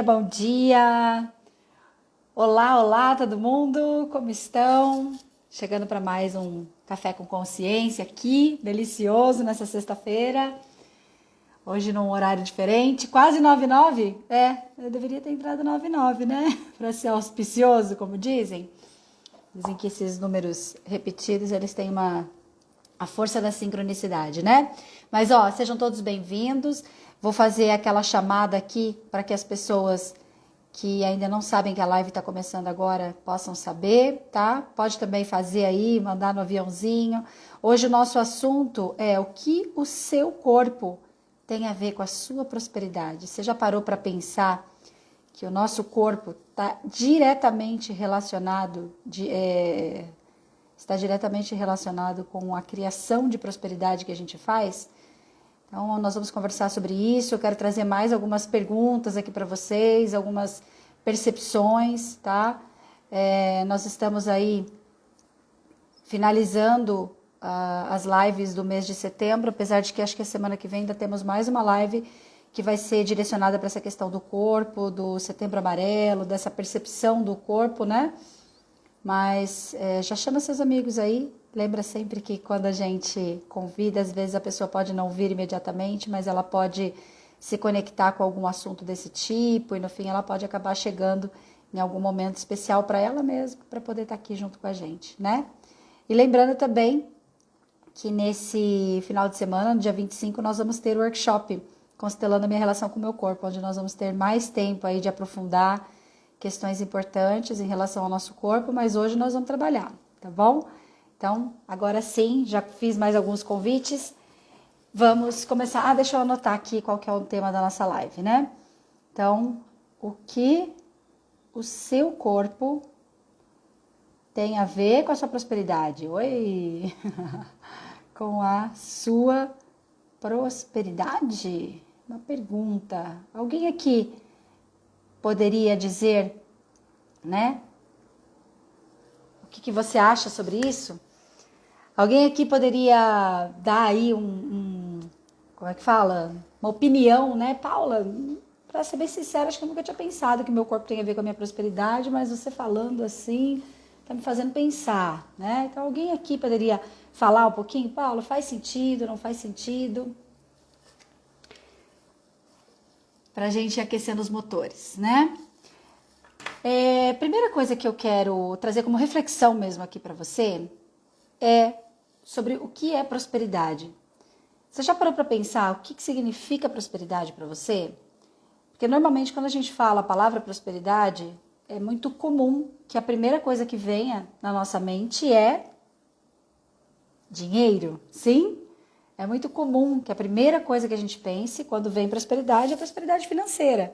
Bom dia! Olá, olá todo mundo, como estão? Chegando para mais um Café com Consciência aqui, delicioso nessa sexta-feira. Hoje num horário diferente, quase 9:09. Eu deveria ter entrado 9:09, né? Para ser auspicioso, como dizem. Dizem que esses números repetidos, eles têm a força da sincronicidade, né? Mas ó, sejam todos bem-vindos. Vou fazer aquela chamada aqui para que as pessoas que ainda não sabem que a live está começando agora possam saber, tá? Pode também fazer aí, mandar no aviãozinho. Hoje o nosso assunto é o que o seu corpo tem a ver com a sua prosperidade. Você já parou para pensar que o nosso corpo está diretamente relacionado está diretamente relacionado com a criação de prosperidade que a gente faz? Então, nós vamos conversar sobre isso. Eu quero trazer mais algumas perguntas aqui para vocês, algumas percepções, tá? Nós estamos aí finalizando as lives do mês de setembro, apesar de que acho que a semana que vem ainda temos mais uma live que vai ser direcionada para essa questão do corpo, do setembro amarelo, dessa percepção do corpo, né? Mas já chama seus amigos aí. Lembra sempre que quando a gente convida, às vezes a pessoa pode não vir imediatamente, mas ela pode se conectar com algum assunto desse tipo e no fim ela pode acabar chegando em algum momento especial para ela mesma, para poder estar aqui junto com a gente, né? E lembrando também que nesse final de semana, no dia 25, nós vamos ter o workshop Constelando a Minha Relação com o Meu Corpo, onde nós vamos ter mais tempo aí de aprofundar questões importantes em relação ao nosso corpo, mas hoje nós vamos trabalhar, tá bom? Então, agora sim, já fiz mais alguns convites. Vamos começar. Deixa eu anotar aqui qual que é o tema da nossa live, né? Então, o que o seu corpo tem a ver com a sua prosperidade? Oi! Com a sua prosperidade? Uma pergunta. Alguém aqui poderia dizer, né? O que você acha sobre isso? Alguém aqui poderia dar aí como é que fala? Uma opinião, né? Paula, para ser bem sincera, acho que eu nunca tinha pensado que meu corpo tem a ver com a minha prosperidade, mas você falando assim, tá me fazendo pensar, né? Então alguém aqui poderia falar um pouquinho? Paula, faz sentido, não faz sentido? Pra gente ir aquecendo os motores, né? Primeira coisa que eu quero trazer como reflexão mesmo aqui para você é sobre o que é prosperidade. Você já parou para pensar o que significa prosperidade para você? Porque normalmente quando a gente fala a palavra prosperidade, é muito comum que a primeira coisa que venha na nossa mente é dinheiro, sim? É muito comum que a primeira coisa que a gente pense quando vem prosperidade é prosperidade financeira.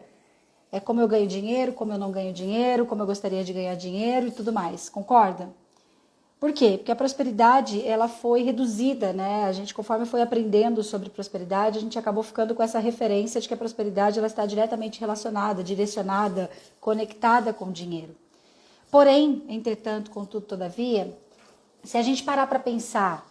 É como eu ganho dinheiro, como eu não ganho dinheiro, como eu gostaria de ganhar dinheiro e tudo mais. Concorda? Por quê? Porque a prosperidade, ela foi reduzida, né? A gente, conforme foi aprendendo sobre prosperidade, a gente acabou ficando com essa referência de que a prosperidade ela está diretamente relacionada, direcionada, conectada com o dinheiro. Porém, entretanto, contudo, todavia, se a gente parar para pensar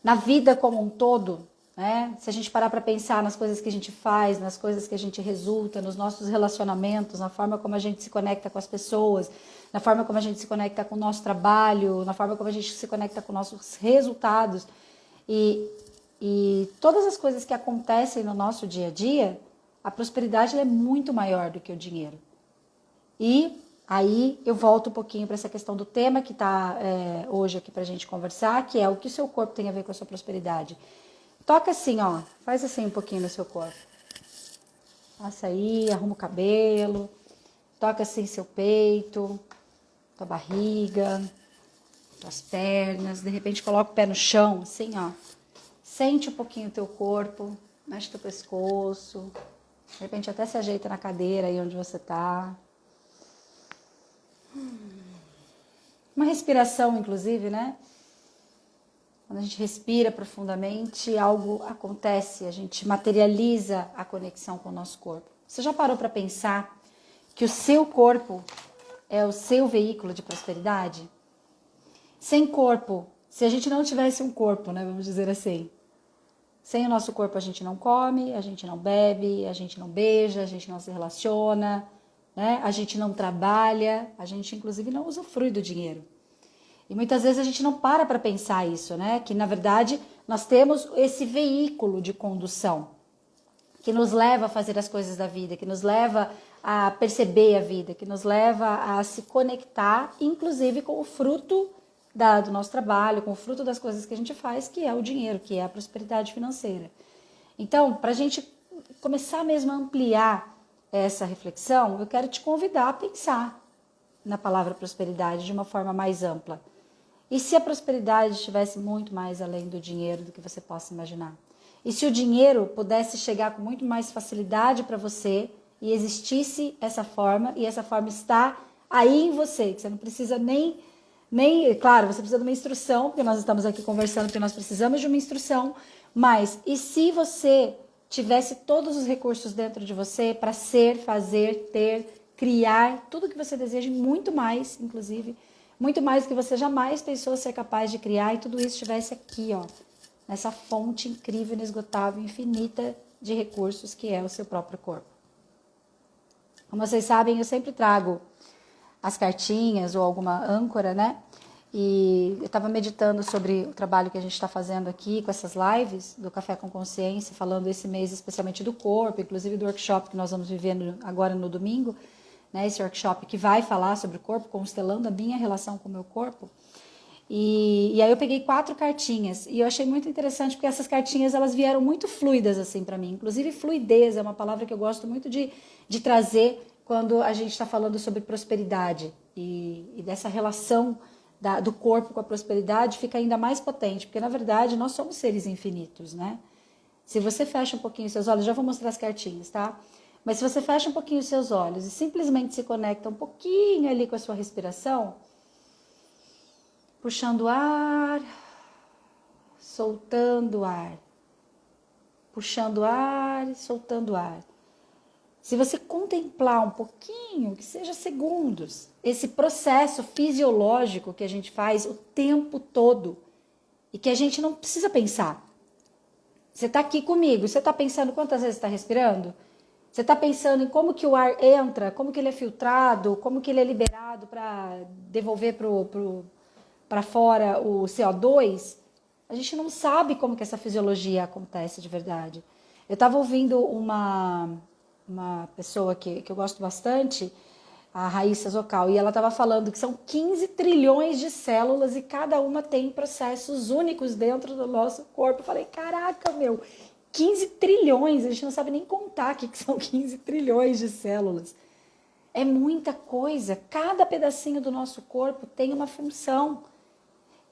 na vida como um todo, né? Se a gente parar para pensar nas coisas que a gente faz, nas coisas que a gente resulta, nos nossos relacionamentos, na forma como a gente se conecta com as pessoas, na forma como a gente se conecta com o nosso trabalho, na forma como a gente se conecta com nossos resultados e todas as coisas que acontecem no nosso dia a dia, a prosperidade é muito maior do que o dinheiro. E aí eu volto um pouquinho para essa questão do tema que está hoje aqui para a gente conversar, que é o que o seu corpo tem a ver com a sua prosperidade. Toca assim, ó, faz assim um pouquinho no seu corpo. Passa aí, arruma o cabelo, toca assim seu peito, tua barriga, tuas pernas, de repente coloca o pé no chão, assim, ó. Sente um pouquinho o teu corpo, mexe teu pescoço, de repente até se ajeita na cadeira aí onde você tá. Uma respiração, inclusive, né? Quando a gente respira profundamente, algo acontece, a gente materializa a conexão com o nosso corpo. Você já parou para pensar que o seu corpo é o seu veículo de prosperidade? Sem corpo, se a gente não tivesse um corpo, né, vamos dizer assim, sem o nosso corpo a gente não come, a gente não bebe, a gente não beija, a gente não se relaciona, né? A gente não trabalha, a gente inclusive não usufrui do dinheiro. E muitas vezes a gente não para pensar isso, né? Que na verdade nós temos esse veículo de condução que nos leva a fazer as coisas da vida, que nos leva a perceber a vida, que nos leva a se conectar, inclusive com o fruto do nosso trabalho, com o fruto das coisas que a gente faz, que é o dinheiro, que é a prosperidade financeira. Então, para a gente começar mesmo a ampliar essa reflexão, eu quero te convidar a pensar na palavra prosperidade de uma forma mais ampla. E se a prosperidade estivesse muito mais além do dinheiro do que você possa imaginar? E se o dinheiro pudesse chegar com muito mais facilidade para você e existisse essa forma, e essa forma está aí em você, que você não precisa nem, claro, você precisa de uma instrução, porque nós estamos aqui conversando porque nós precisamos de uma instrução, mas e se você tivesse todos os recursos dentro de você para ser, fazer, ter, criar, tudo que você deseja, muito mais, inclusive, muito mais do que você jamais pensou ser capaz de criar, e tudo isso estivesse aqui, ó, nessa fonte incrível, inesgotável, infinita de recursos que é o seu próprio corpo. Como vocês sabem, eu sempre trago as cartinhas ou alguma âncora, né? E eu estava meditando sobre o trabalho que a gente está fazendo aqui com essas lives do Café com Consciência, falando esse mês especialmente do corpo, inclusive do workshop que nós vamos vivendo agora no domingo, né? Esse workshop que vai falar sobre o corpo, constelando a minha relação com o meu corpo. E aí eu peguei 4 cartinhas e eu achei muito interessante porque essas cartinhas elas vieram muito fluidas assim para mim. Inclusive fluidez é uma palavra que eu gosto muito de trazer quando a gente está falando sobre prosperidade e dessa relação do corpo com a prosperidade fica ainda mais potente, porque na verdade nós somos seres infinitos, né? Se você fecha um pouquinho os seus olhos, já vou mostrar as cartinhas, tá? Mas se você fecha um pouquinho os seus olhos e simplesmente se conecta um pouquinho ali com a sua respiração, puxando ar, soltando ar, puxando ar e soltando ar. Se você contemplar um pouquinho, que seja segundos, esse processo fisiológico que a gente faz o tempo todo e que a gente não precisa pensar. Você está aqui comigo, você está pensando quantas vezes está respirando? Você está pensando em como que o ar entra, como que ele é filtrado, como que ele é liberado para devolver para fora o CO2? A gente não sabe como que essa fisiologia acontece de verdade. Eu estava ouvindo uma pessoa que eu gosto bastante, a Raíssa Zocal, e ela estava falando que são 15 trilhões de células e cada uma tem processos únicos dentro do nosso corpo. Eu falei, caraca, meu, 15 trilhões, a gente não sabe nem contar o que são 15 trilhões de células. É muita coisa, cada pedacinho do nosso corpo tem uma função.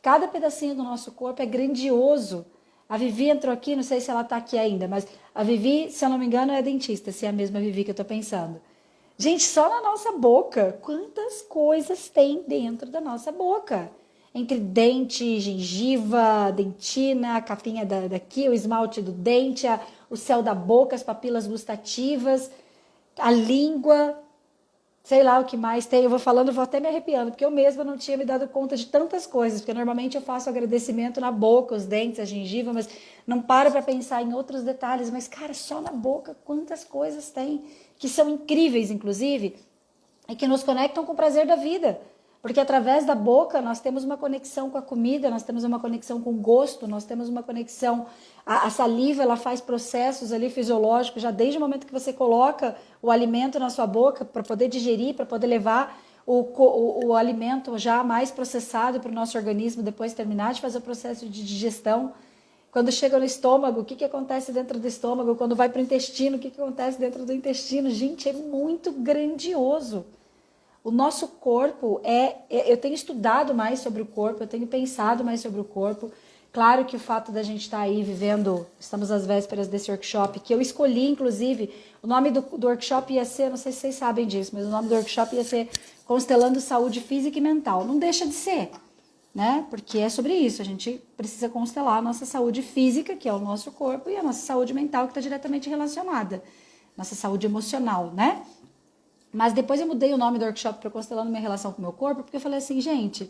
Cada pedacinho do nosso corpo é grandioso. A Vivi entrou aqui, não sei se ela está aqui ainda, mas a Vivi, se eu não me engano, é dentista, se é a mesma Vivi que eu estou pensando. Gente, só na nossa boca, quantas coisas tem dentro da nossa boca? Entre dente, gengiva, dentina, a capinha daqui, o esmalte do dente, o céu da boca, as papilas gustativas, a língua, sei lá o que mais tem. Eu vou falando, vou até me arrepiando, porque eu mesma não tinha me dado conta de tantas coisas, porque normalmente eu faço agradecimento na boca, os dentes, a gengiva, mas não paro para pensar em outros detalhes. Mas, cara, só na boca, quantas coisas tem, que são incríveis, inclusive, e que nos conectam com o prazer da vida. Porque através da boca nós temos uma conexão com a comida, nós temos uma conexão com o gosto, nós temos uma conexão... A saliva, ela faz processos ali fisiológicos, já desde o momento que você coloca o alimento na sua boca, para poder digerir, para poder levar o alimento já mais processado para o nosso organismo, depois terminar de fazer o processo de digestão. Quando chega no estômago, o que acontece dentro do estômago? Quando vai para o intestino, o que acontece dentro do intestino? Gente, é muito grandioso. O nosso corpo eu tenho estudado mais sobre o corpo, eu tenho pensado mais sobre o corpo. Claro que o fato da gente estar aí vivendo, estamos às vésperas desse workshop, que eu escolhi, inclusive, o nome do workshop ia ser, não sei se vocês sabem disso, mas o nome do workshop ia ser Constelando Saúde Física e Mental. Não deixa de ser, né? Porque é sobre isso, a gente precisa constelar a nossa saúde física, que é o nosso corpo, e a nossa saúde mental, que está diretamente relacionada. Nossa saúde emocional, né? Mas depois eu mudei o nome do workshop para Constelando Minha Relação com o Meu Corpo, porque eu falei assim, gente,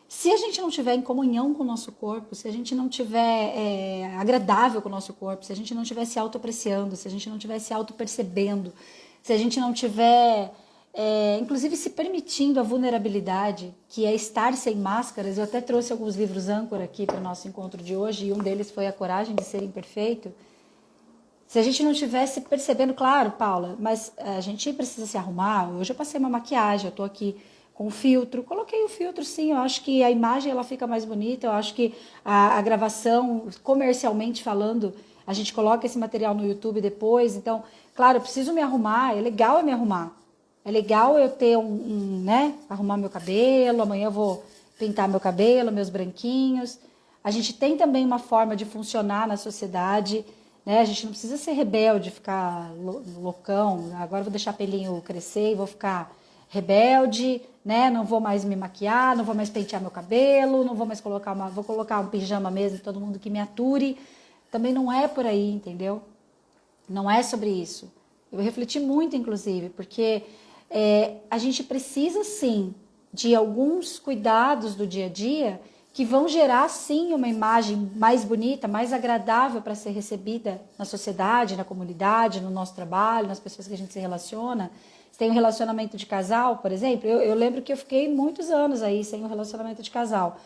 se a gente não estiver em comunhão com o nosso corpo, se a gente não estiver agradável com o nosso corpo, se a gente não estiver se autoapreciando, se a gente não estiver se autopercebendo, se a gente não estiver inclusive se permitindo a vulnerabilidade, que é estar sem máscaras. Eu até trouxe alguns livros âncora aqui para o nosso encontro de hoje, e um deles foi A Coragem de Ser Imperfeito. Se a gente não estivesse percebendo, claro, Paula, mas a gente precisa se arrumar. Hoje eu passei uma maquiagem, eu estou aqui com o filtro. Coloquei o filtro, sim, eu acho que a imagem ela fica mais bonita, eu acho que a gravação, comercialmente falando, a gente coloca esse material no YouTube depois. Então, claro, eu preciso me arrumar, é legal eu me arrumar. É legal eu ter né, arrumar meu cabelo, amanhã eu vou pintar meu cabelo, meus branquinhos. A gente tem também uma forma de funcionar na sociedade, né? A gente não precisa ser rebelde, ficar loucão, agora eu vou deixar pelinho crescer e vou ficar rebelde, né? Não vou mais me maquiar, não vou mais pentear meu cabelo, não vou mais vou colocar um pijama mesmo, todo mundo que me ature. Também não é por aí, entendeu? Não é sobre isso. Eu refleti muito, inclusive, porque a gente precisa, sim, de alguns cuidados do dia a dia que vão gerar, sim, uma imagem mais bonita, mais agradável para ser recebida na sociedade, na comunidade, no nosso trabalho, nas pessoas que a gente se relaciona. Se tem um relacionamento de casal, por exemplo, eu lembro que eu fiquei muitos anos aí sem um relacionamento de casal.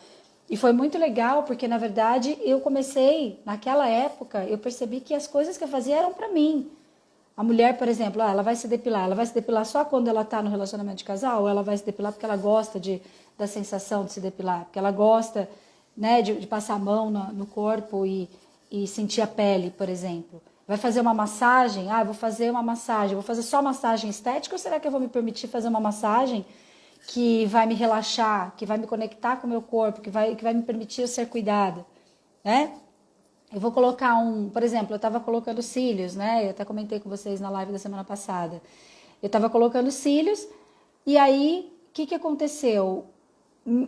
E foi muito legal, porque, na verdade, eu comecei, naquela época, eu percebi que as coisas que eu fazia eram para mim. A mulher, por exemplo, ela vai se depilar só quando ela está no relacionamento de casal, ou ela vai se depilar porque ela gosta da sensação de se depilar, porque ela gosta, né, de passar a mão no corpo e sentir a pele, por exemplo. Vai fazer uma massagem? Vou fazer uma massagem. Vou fazer só massagem estética ou será que eu vou me permitir fazer uma massagem que vai me relaxar, que vai me conectar com o meu corpo, que vai me permitir eu ser cuidada, né? Eu vou colocar por exemplo, eu estava colocando cílios, né? Eu até comentei com vocês na live da semana passada. Eu estava colocando cílios e aí, o que aconteceu?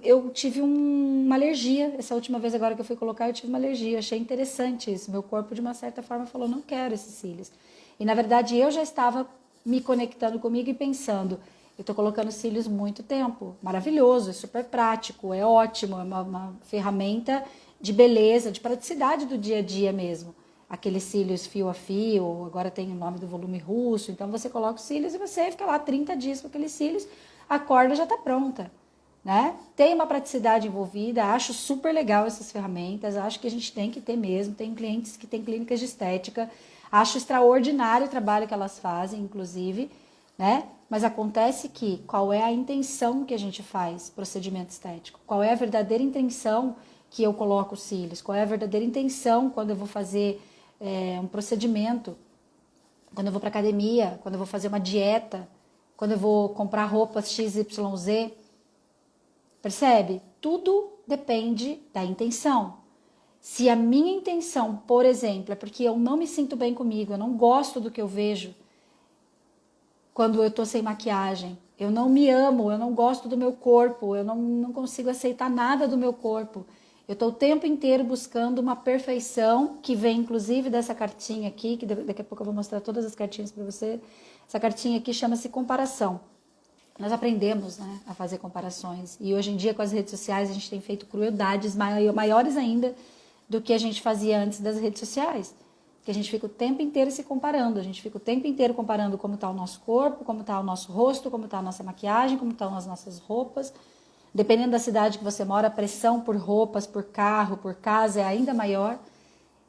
Eu tive uma alergia. Essa última vez agora que eu fui colocar, eu tive uma alergia. Eu achei interessante isso. Meu corpo, de uma certa forma, falou, não quero esses cílios. E, na verdade, eu já estava me conectando comigo e pensando, eu estou colocando cílios muito tempo. Maravilhoso, é super prático, é ótimo, é uma ferramenta de beleza, de praticidade do dia a dia mesmo. Aqueles cílios fio a fio, agora tem o nome do volume russo, então você coloca os cílios e você fica lá 30 dias com aqueles cílios, a corda já está pronta, né? Tem uma praticidade envolvida, acho super legal essas ferramentas, acho que a gente tem que ter mesmo, tem clientes que têm clínicas de estética, acho extraordinário o trabalho que elas fazem, inclusive, né? Mas acontece que qual é a intenção que a gente faz procedimento estético? Qual é a verdadeira intenção que eu coloco os cílios? Qual é a verdadeira intenção quando eu vou fazer um procedimento? Quando eu vou para academia? Quando eu vou fazer uma dieta? Quando eu vou comprar roupas XYZ? Percebe? Tudo depende da intenção. Se a minha intenção, por exemplo, é porque eu não me sinto bem comigo, eu não gosto do que eu vejo quando eu tô sem maquiagem, eu não me amo, eu não gosto do meu corpo, eu não consigo aceitar nada do meu corpo. Eu estou o tempo inteiro buscando uma perfeição, que vem inclusive dessa cartinha aqui, que daqui a pouco eu vou mostrar todas as cartinhas para você. Essa cartinha aqui chama-se comparação. Nós aprendemos, né, a fazer comparações. E hoje em dia, com as redes sociais, a gente tem feito crueldades maiores ainda do que a gente fazia antes das redes sociais. Que a gente fica o tempo inteiro se comparando, a gente fica o tempo inteiro comparando como está o nosso corpo, como está o nosso rosto, como está a nossa maquiagem, como estão as nossas roupas. Dependendo da cidade que você mora, a pressão por roupas, por carro, por casa é ainda maior.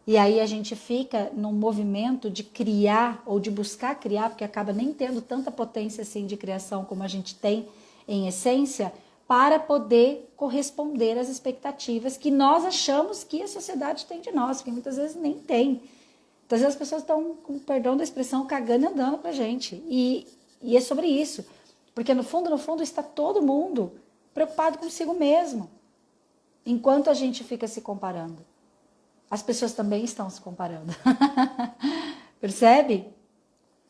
E aí a gente fica num movimento de criar ou de buscar criar, porque acaba nem tendo tanta potência assim de criação como a gente tem em essência, para poder corresponder às expectativas que nós achamos que a sociedade tem de nós, que muitas vezes nem tem. Muitas vezes as pessoas estão, com perdão da expressão, cagando e andando pra gente. E é sobre isso. Porque no fundo, está todo mundo preocupado consigo mesmo. Enquanto a gente fica se comparando. As pessoas também estão se comparando. Percebe?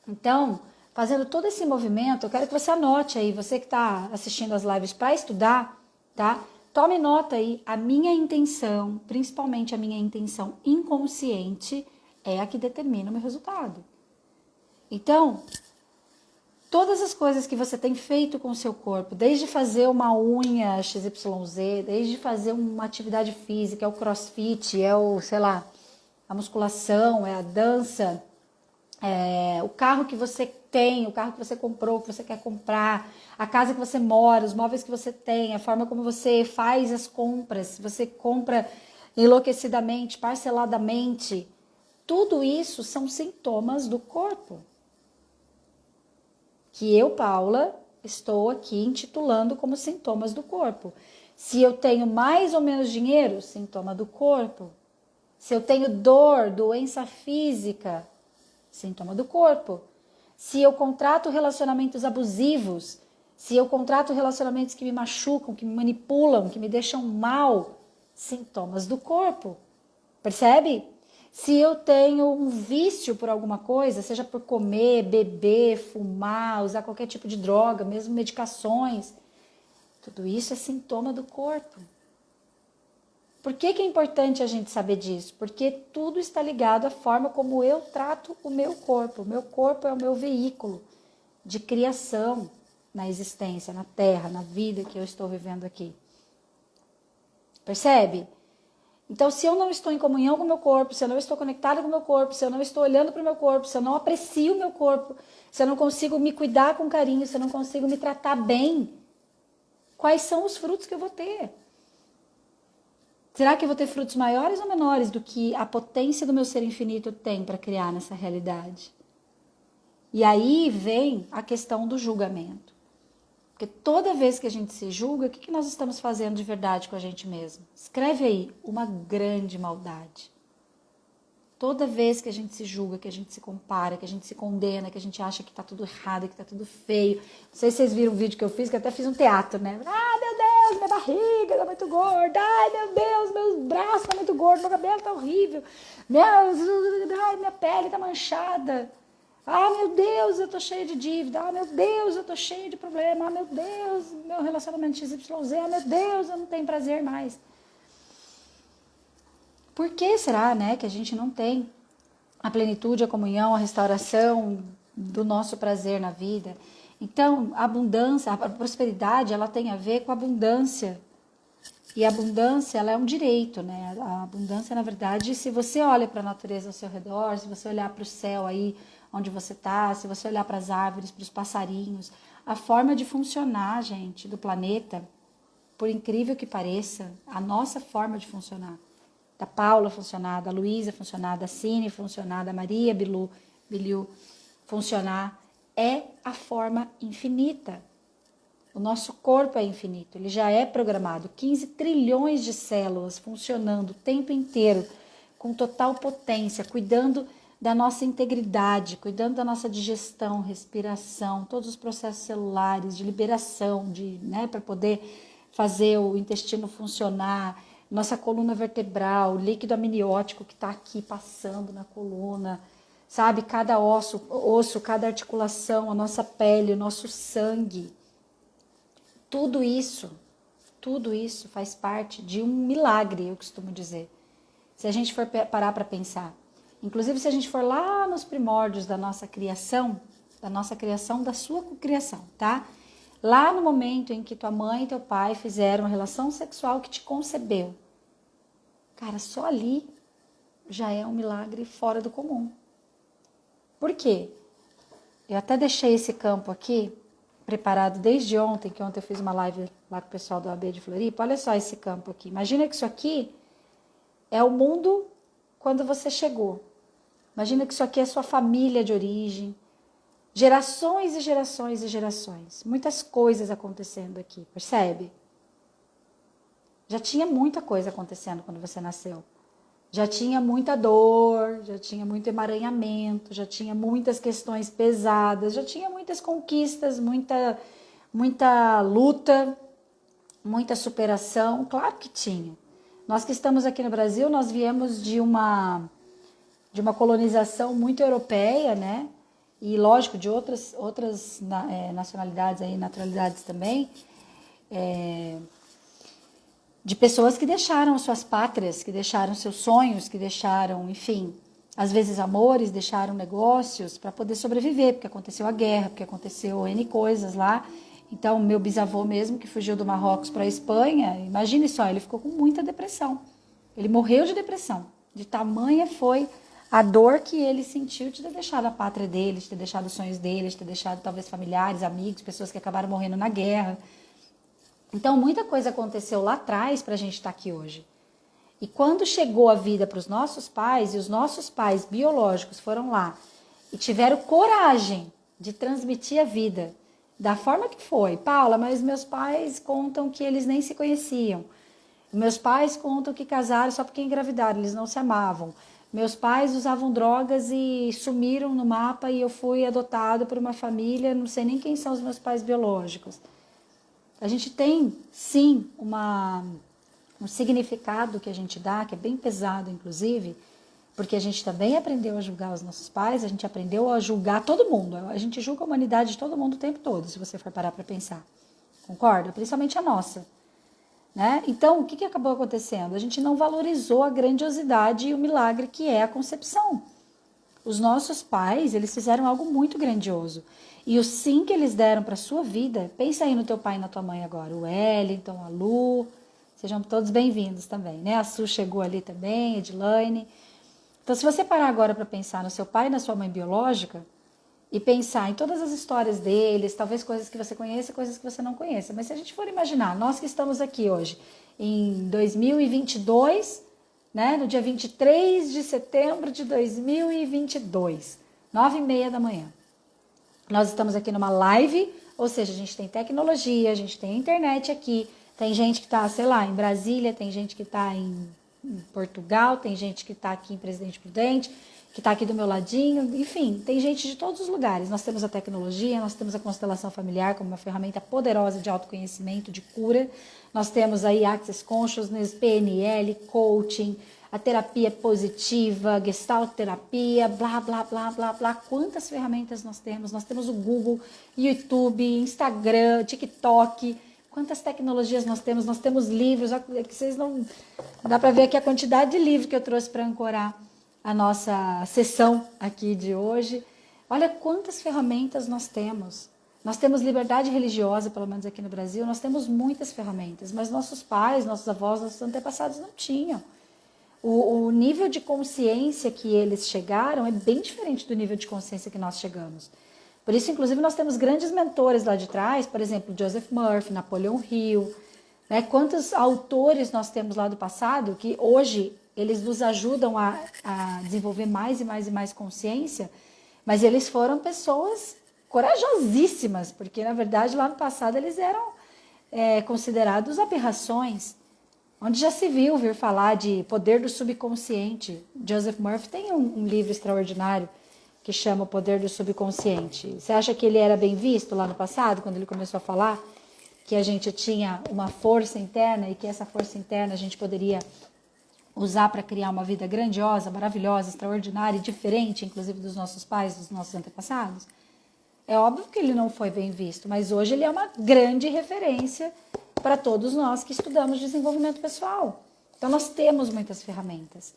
Então, fazendo todo esse movimento, eu quero que você anote aí, você que está assistindo as lives para estudar, tá? Tome nota aí, a minha intenção, principalmente a minha intenção inconsciente, é a que determina o meu resultado. Então, todas as coisas que você tem feito com o seu corpo, desde fazer uma unha XYZ, desde fazer uma atividade física, é o crossfit, é o, sei lá, a musculação, é a dança, é o carro que você tem, o carro que você comprou, que você quer comprar, a casa que você mora, os móveis que você tem, a forma como você faz as compras, se você compra enlouquecidamente, parceladamente, tudo isso são sintomas do corpo. Que eu, Paula, estou aqui intitulando como sintomas do corpo. Se eu tenho mais ou menos dinheiro, sintoma do corpo. Se eu tenho dor, doença física, sintoma do corpo. Se eu contrato relacionamentos abusivos, se eu contrato relacionamentos que me machucam, que me manipulam, que me deixam mal, sintomas do corpo. Percebe? Se eu tenho um vício por alguma coisa, seja por comer, beber, fumar, usar qualquer tipo de droga, mesmo medicações, tudo isso é sintoma do corpo. Por que é importante a gente saber disso? Porque tudo está ligado à forma como eu trato o meu corpo. O meu corpo é o meu veículo de criação na existência, na Terra, na vida que eu estou vivendo aqui. Percebe? Então, se eu não estou em comunhão com o meu corpo, se eu não estou conectada com o meu corpo, se eu não estou olhando para o meu corpo, se eu não aprecio o meu corpo, se eu não consigo me cuidar com carinho, se eu não consigo me tratar bem, quais são os frutos que eu vou ter? Será que eu vou ter frutos maiores ou menores do que a potência do meu ser infinito tem para criar nessa realidade? E aí vem a questão do julgamento. Porque toda vez que a gente se julga, o que nós estamos fazendo de verdade com a gente mesmo? Escreve aí, uma grande maldade. Toda vez que a gente se julga, que a gente se compara, que a gente se condena, que a gente acha que tá tudo errado, que tá tudo feio. Não sei se vocês viram o vídeo que eu fiz, que eu até fiz um teatro, né? Ah, meu Deus, minha barriga tá muito gorda. Ai, meu Deus, meus braços tá muito gordos, meu cabelo tá horrível. Minha pele tá manchada. Ah, meu Deus, eu tô cheia de dívida. Ah, meu Deus, eu tô cheia de problema. Ah, meu Deus, meu relacionamento XYZ. Ah, meu Deus, eu não tenho prazer mais. Por que será, né, que a gente não tem a plenitude, a comunhão, a restauração do nosso prazer na vida? Então, a abundância, a prosperidade, ela tem a ver com a abundância. E a abundância, ela é um direito, né? A abundância, na verdade, se você olha para a natureza ao seu redor, se você olhar para o céu aí onde você está, se você olhar para as árvores, para os passarinhos, a forma de funcionar, gente, do planeta, por incrível que pareça, a nossa forma de funcionar, da Paula funcionar, da Luísa funcionar, da Cine funcionar, da Maria Biliu funcionar, é a forma infinita. O nosso corpo é infinito, ele já é programado. 15 trilhões de células funcionando o tempo inteiro, com total potência, cuidando da nossa integridade, cuidando da nossa digestão, respiração, todos os processos celulares, de liberação, né, para poder fazer o intestino funcionar, nossa coluna vertebral, o líquido amniótico que está aqui passando na coluna, sabe? Cada osso, cada articulação, a nossa pele, o nosso sangue. Tudo isso faz parte de um milagre, eu costumo dizer. Se a gente for parar para pensar. Inclusive, se a gente for lá nos primórdios da nossa criação, da sua criação, tá? Lá no momento em que tua mãe e teu pai fizeram a relação sexual que te concebeu. Cara, só ali já é um milagre fora do comum. Por quê? Eu até deixei esse campo aqui preparado desde ontem, que ontem eu fiz uma live lá com o pessoal do AB de Floripa. Olha só esse campo aqui. Imagina que isso aqui é o mundo quando você chegou. Imagina que isso aqui é sua família de origem. Gerações e gerações e gerações. Muitas coisas acontecendo aqui, percebe? Já tinha muita coisa acontecendo quando você nasceu. Já tinha muita dor, já tinha muito emaranhamento, já tinha muitas questões pesadas, já tinha muitas conquistas, muita luta, muita superação. Claro que tinha. Nós que estamos aqui no Brasil, nós viemos de uma colonização muito europeia, né? E lógico, de outras nacionalidades aí, naturalidades também, de pessoas que deixaram suas pátrias, que deixaram seus sonhos, que deixaram, enfim, às vezes amores, deixaram negócios para poder sobreviver, porque aconteceu a guerra, porque aconteceu N coisas lá. Então, meu bisavô mesmo, que fugiu do Marrocos para a Espanha, imagine só, ele ficou com muita depressão. Ele morreu de depressão, de tamanha foi a dor que ele sentiu de ter deixado a pátria dele, de ter deixado os sonhos dele, de ter deixado talvez familiares, amigos, pessoas que acabaram morrendo na guerra. Então, muita coisa aconteceu lá atrás para a gente estar aqui hoje. E quando chegou a vida para os nossos pais, e os nossos pais biológicos foram lá e tiveram coragem de transmitir a vida da forma que foi. Paula, mas meus pais contam que eles nem se conheciam. Meus pais contam que casaram só porque engravidaram, eles não se amavam. Meus pais usavam drogas e sumiram no mapa e eu fui adotado por uma família, não sei nem quem são os meus pais biológicos. A gente tem, sim, um significado que a gente dá, que é bem pesado, inclusive, porque a gente também aprendeu a julgar os nossos pais, a gente aprendeu a julgar todo mundo. A gente julga a humanidade de todo mundo o tempo todo, se você for parar para pensar. Concorda? Principalmente a nossa. Né? Então, o que acabou acontecendo? A gente não valorizou a grandiosidade e o milagre que é a concepção. Os nossos pais, eles fizeram algo muito grandioso. E o sim que eles deram para a sua vida, pensa aí no teu pai e na tua mãe agora, o Wellington, a Lu, sejam todos bem-vindos também, né? A Su chegou ali também, a Edilane. Então, se você parar agora para pensar no seu pai e na sua mãe biológica, e pensar em todas as histórias deles, talvez coisas que você conheça, coisas que você não conheça. Mas se a gente for imaginar, nós que estamos aqui hoje, em 2022, né, no dia 23 de setembro de 2022, 9h30 da manhã. Nós estamos aqui numa live, ou seja, a gente tem tecnologia, a gente tem internet aqui, tem gente que está, sei lá, em Brasília, tem gente que está em Portugal, tem gente que está aqui em Presidente Prudente, que está aqui do meu ladinho, enfim, tem gente de todos os lugares. Nós temos a tecnologia, nós temos a constelação familiar como uma ferramenta poderosa de autoconhecimento, de cura. Nós temos aí Access Consciousness, PNL, coaching, a terapia positiva, Gestalt terapia, blá, blá, blá, blá, blá. Quantas ferramentas nós temos? Nós temos o Google, YouTube, Instagram, TikTok. Quantas tecnologias nós temos? Nós temos livros, que vocês não... Dá para ver aqui a quantidade de livros que eu trouxe para ancorar a nossa sessão aqui de hoje. Olha quantas ferramentas nós temos. Nós temos liberdade religiosa, pelo menos aqui no Brasil, nós temos muitas ferramentas, mas nossos pais, nossos avós, nossos antepassados não tinham. O nível de consciência que eles chegaram é bem diferente do nível de consciência que nós chegamos. Por isso, inclusive, nós temos grandes mentores lá de trás, por exemplo, Joseph Murphy, Napoleon Hill, né? Quantos autores nós temos lá do passado que hoje eles nos ajudam a desenvolver mais e mais e mais consciência, mas eles foram pessoas corajosíssimas, porque, na verdade, lá no passado eles eram considerados aberrações, onde já se viu vir falar de poder do subconsciente. Joseph Murphy tem um livro extraordinário que chama O Poder do Subconsciente. Você acha que ele era bem visto lá no passado, quando ele começou a falar que a gente tinha uma força interna e que essa força interna a gente poderia usar para criar uma vida grandiosa, maravilhosa, extraordinária e diferente, inclusive dos nossos pais, dos nossos antepassados? É óbvio que ele não foi bem visto, mas hoje ele é uma grande referência para todos nós que estudamos desenvolvimento pessoal. Então, nós temos muitas ferramentas,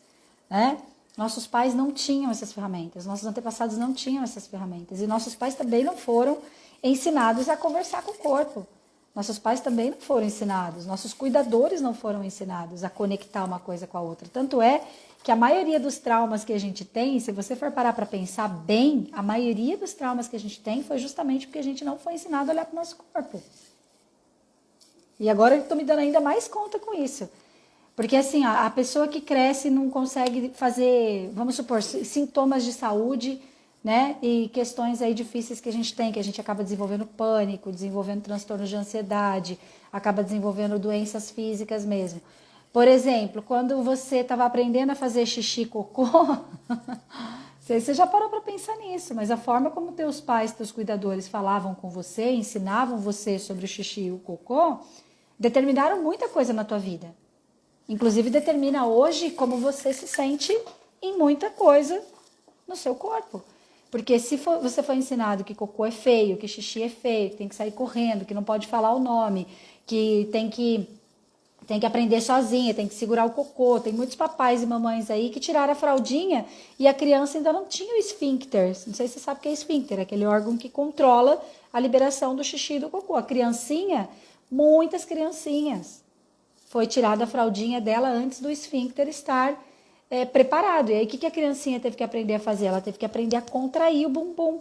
né? Nossos pais não tinham essas ferramentas, nossos antepassados não tinham essas ferramentas, e nossos pais também não foram ensinados a conversar com o corpo. Nossos pais também não foram ensinados, nossos cuidadores não foram ensinados a conectar uma coisa com a outra. Tanto é que a maioria dos traumas que a gente tem, se você for parar para pensar bem, a maioria dos traumas que a gente tem foi justamente porque a gente não foi ensinado a olhar para o nosso corpo. E agora eu estou me dando ainda mais conta com isso. Porque assim, a pessoa que cresce não consegue fazer, vamos supor, sintomas de saúde, né? E questões aí difíceis que a gente tem, que a gente acaba desenvolvendo pânico, desenvolvendo transtornos de ansiedade, acaba desenvolvendo doenças físicas mesmo. Por exemplo, quando você estava aprendendo a fazer xixi e cocô, você já parou para pensar nisso, mas a forma como teus pais, teus cuidadores falavam com você, ensinavam você sobre o xixi e o cocô, determinaram muita coisa na tua vida. Inclusive determina hoje como você se sente em muita coisa no seu corpo. Porque se você foi ensinado que cocô é feio, que xixi é feio, que tem que sair correndo, que não pode falar o nome, que tem que aprender sozinha, tem que segurar o cocô. Tem muitos papais e mamães aí que tiraram a fraldinha e a criança ainda não tinha o esfíncter. Não sei se você sabe o que é esfíncter, é aquele órgão que controla a liberação do xixi e do cocô. A criancinha, muitas criancinhas, foi tirada a fraldinha dela antes do esfíncter estar preparado. E aí, o que a criancinha teve que aprender a fazer? Ela teve que aprender a contrair o bumbum.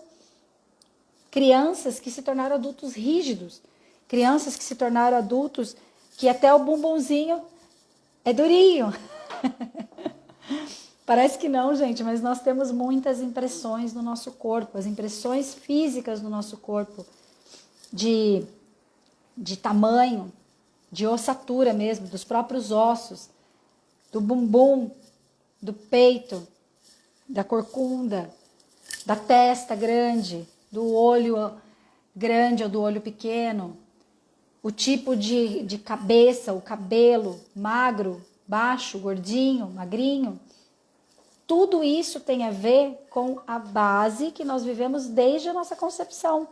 Crianças que se tornaram adultos rígidos. Crianças que se tornaram adultos que até o bumbumzinho é durinho. Parece que não, gente, mas nós temos muitas impressões no nosso corpo. As impressões físicas no nosso corpo. De tamanho, de ossatura mesmo, dos próprios ossos, do bumbum, do peito, da corcunda, da testa grande, do olho grande ou do olho pequeno, o tipo de cabeça, o cabelo, magro, baixo, gordinho, magrinho. Tudo isso tem a ver com a base que nós vivemos desde a nossa concepção,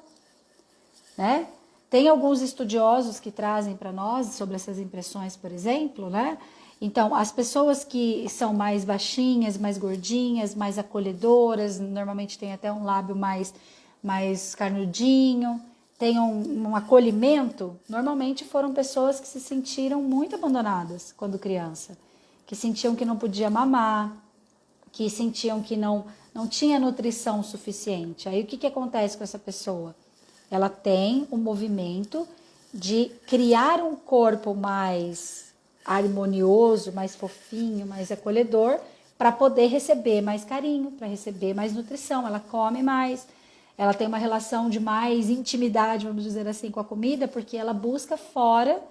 né? Tem alguns estudiosos que trazem para nós sobre essas impressões, por exemplo, né? Então, as pessoas que são mais baixinhas, mais gordinhas, mais acolhedoras, normalmente tem até um lábio mais carnudinho, tem um acolhimento, normalmente foram pessoas que se sentiram muito abandonadas quando criança, que sentiam que não podia mamar, que sentiam que não tinha nutrição suficiente. Aí o que acontece com essa pessoa? Ela tem um movimento de criar um corpo mais harmonioso, mais fofinho, mais acolhedor, para poder receber mais carinho, para receber mais nutrição. Ela come mais, ela tem uma relação de mais intimidade, vamos dizer assim, com a comida, porque ela busca fora,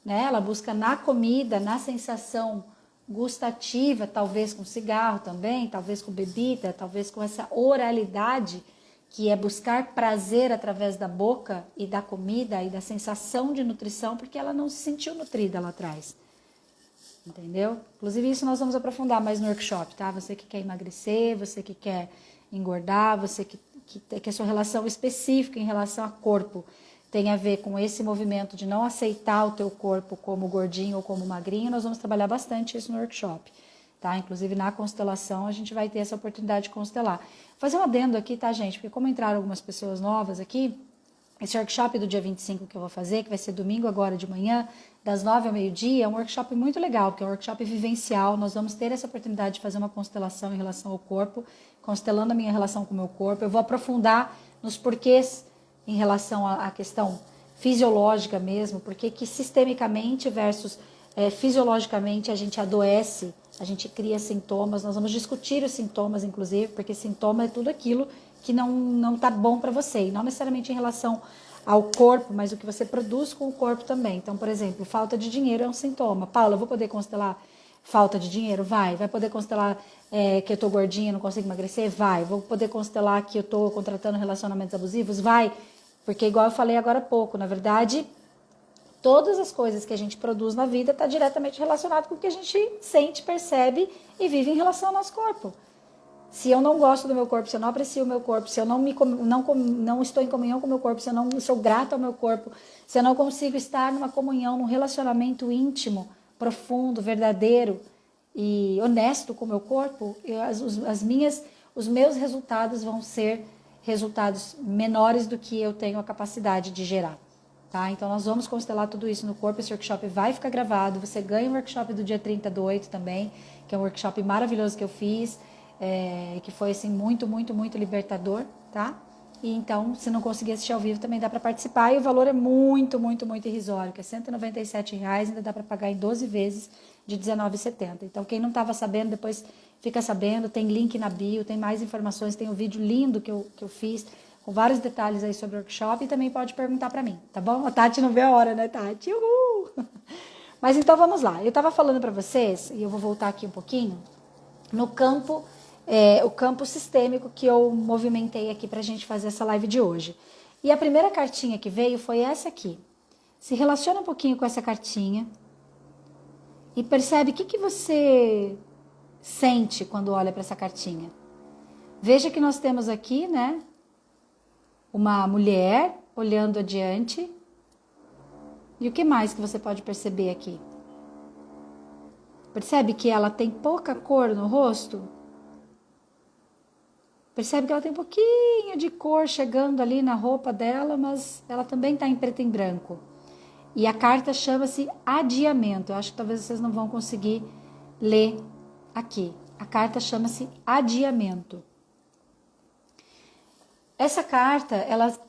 né? Ela busca na comida, na sensação gustativa, talvez com cigarro também, talvez com bebida, talvez com essa oralidade, que é buscar prazer através da boca e da comida e da sensação de nutrição, porque ela não se sentiu nutrida lá atrás. Entendeu? Inclusive isso nós vamos aprofundar mais no workshop, tá? Você que quer emagrecer, você que quer engordar, você que a sua relação específica em relação a corpo tem a ver com esse movimento de não aceitar o teu corpo como gordinho ou como magrinho, nós vamos trabalhar bastante isso no workshop, tá? Inclusive na constelação a gente vai ter essa oportunidade de constelar. Vou fazer um adendo aqui, tá, gente? Porque como entraram algumas pessoas novas aqui, esse workshop do dia 25 que eu vou fazer, que vai ser domingo agora de manhã, das 9 ao meio-dia, é um workshop muito legal, porque é um workshop vivencial. Nós vamos ter essa oportunidade de fazer uma constelação em relação ao corpo, constelando a minha relação com o meu corpo. Eu vou aprofundar nos porquês em relação à questão fisiológica mesmo, porque que sistemicamente versus fisiologicamente a gente adoece, a gente cria sintomas. Nós vamos discutir os sintomas, inclusive, porque sintoma é tudo aquilo que não tá bom para você, e não necessariamente em relação ao corpo, mas o que você produz com o corpo também. Então, por exemplo, falta de dinheiro é um sintoma. Paula, eu vou poder constelar falta de dinheiro? Vai poder constelar que eu tô gordinha, não consigo emagrecer? Vou poder constelar que eu tô contratando relacionamentos abusivos? Porque igual eu falei agora há pouco, na verdade, todas as coisas que a gente produz na vida está diretamente relacionado com o que a gente sente, percebe e vive em relação ao nosso corpo. Se eu não gosto do meu corpo, se eu não aprecio o meu corpo, se eu não estou em comunhão com o meu corpo, se eu não sou grata ao meu corpo, se eu não consigo estar numa comunhão, num relacionamento íntimo, profundo, verdadeiro e honesto com o meu corpo, os meus resultados vão ser resultados menores do que eu tenho a capacidade de gerar. Tá? Então nós vamos constelar tudo isso no corpo. Esse workshop vai ficar gravado. Você ganha um workshop do dia 30/8 também, que é um workshop maravilhoso que eu fiz. Que foi assim muito libertador, tá? E então, se não conseguir assistir ao vivo, também dá para participar, e o valor é muito irrisório, que é R$197, ainda dá para pagar em 12 vezes de R$19,70. Então, quem não estava sabendo, depois fica sabendo, tem link na bio, tem mais informações, tem um vídeo lindo que eu fiz, com vários detalhes aí sobre o workshop, e também pode perguntar para mim, tá bom? A Tati não vê a hora, né, Tati? Uhul! Mas então, vamos lá. Eu estava falando para vocês, e eu vou voltar aqui um pouquinho, no campo o campo sistêmico que eu movimentei aqui para a gente fazer essa live de hoje. E a primeira cartinha que veio foi essa aqui. Se relaciona um pouquinho com essa cartinha e percebe o que você sente quando olha para essa cartinha. Veja que nós temos aqui, né, uma mulher olhando adiante. E o que mais que você pode perceber aqui? Percebe que ela tem pouca cor no rosto? Percebe que ela tem um pouquinho de cor chegando ali na roupa dela, mas ela também está em preto e branco. E a carta chama-se adiamento. Eu acho que talvez vocês não vão conseguir ler aqui. A carta chama-se adiamento. Essa carta,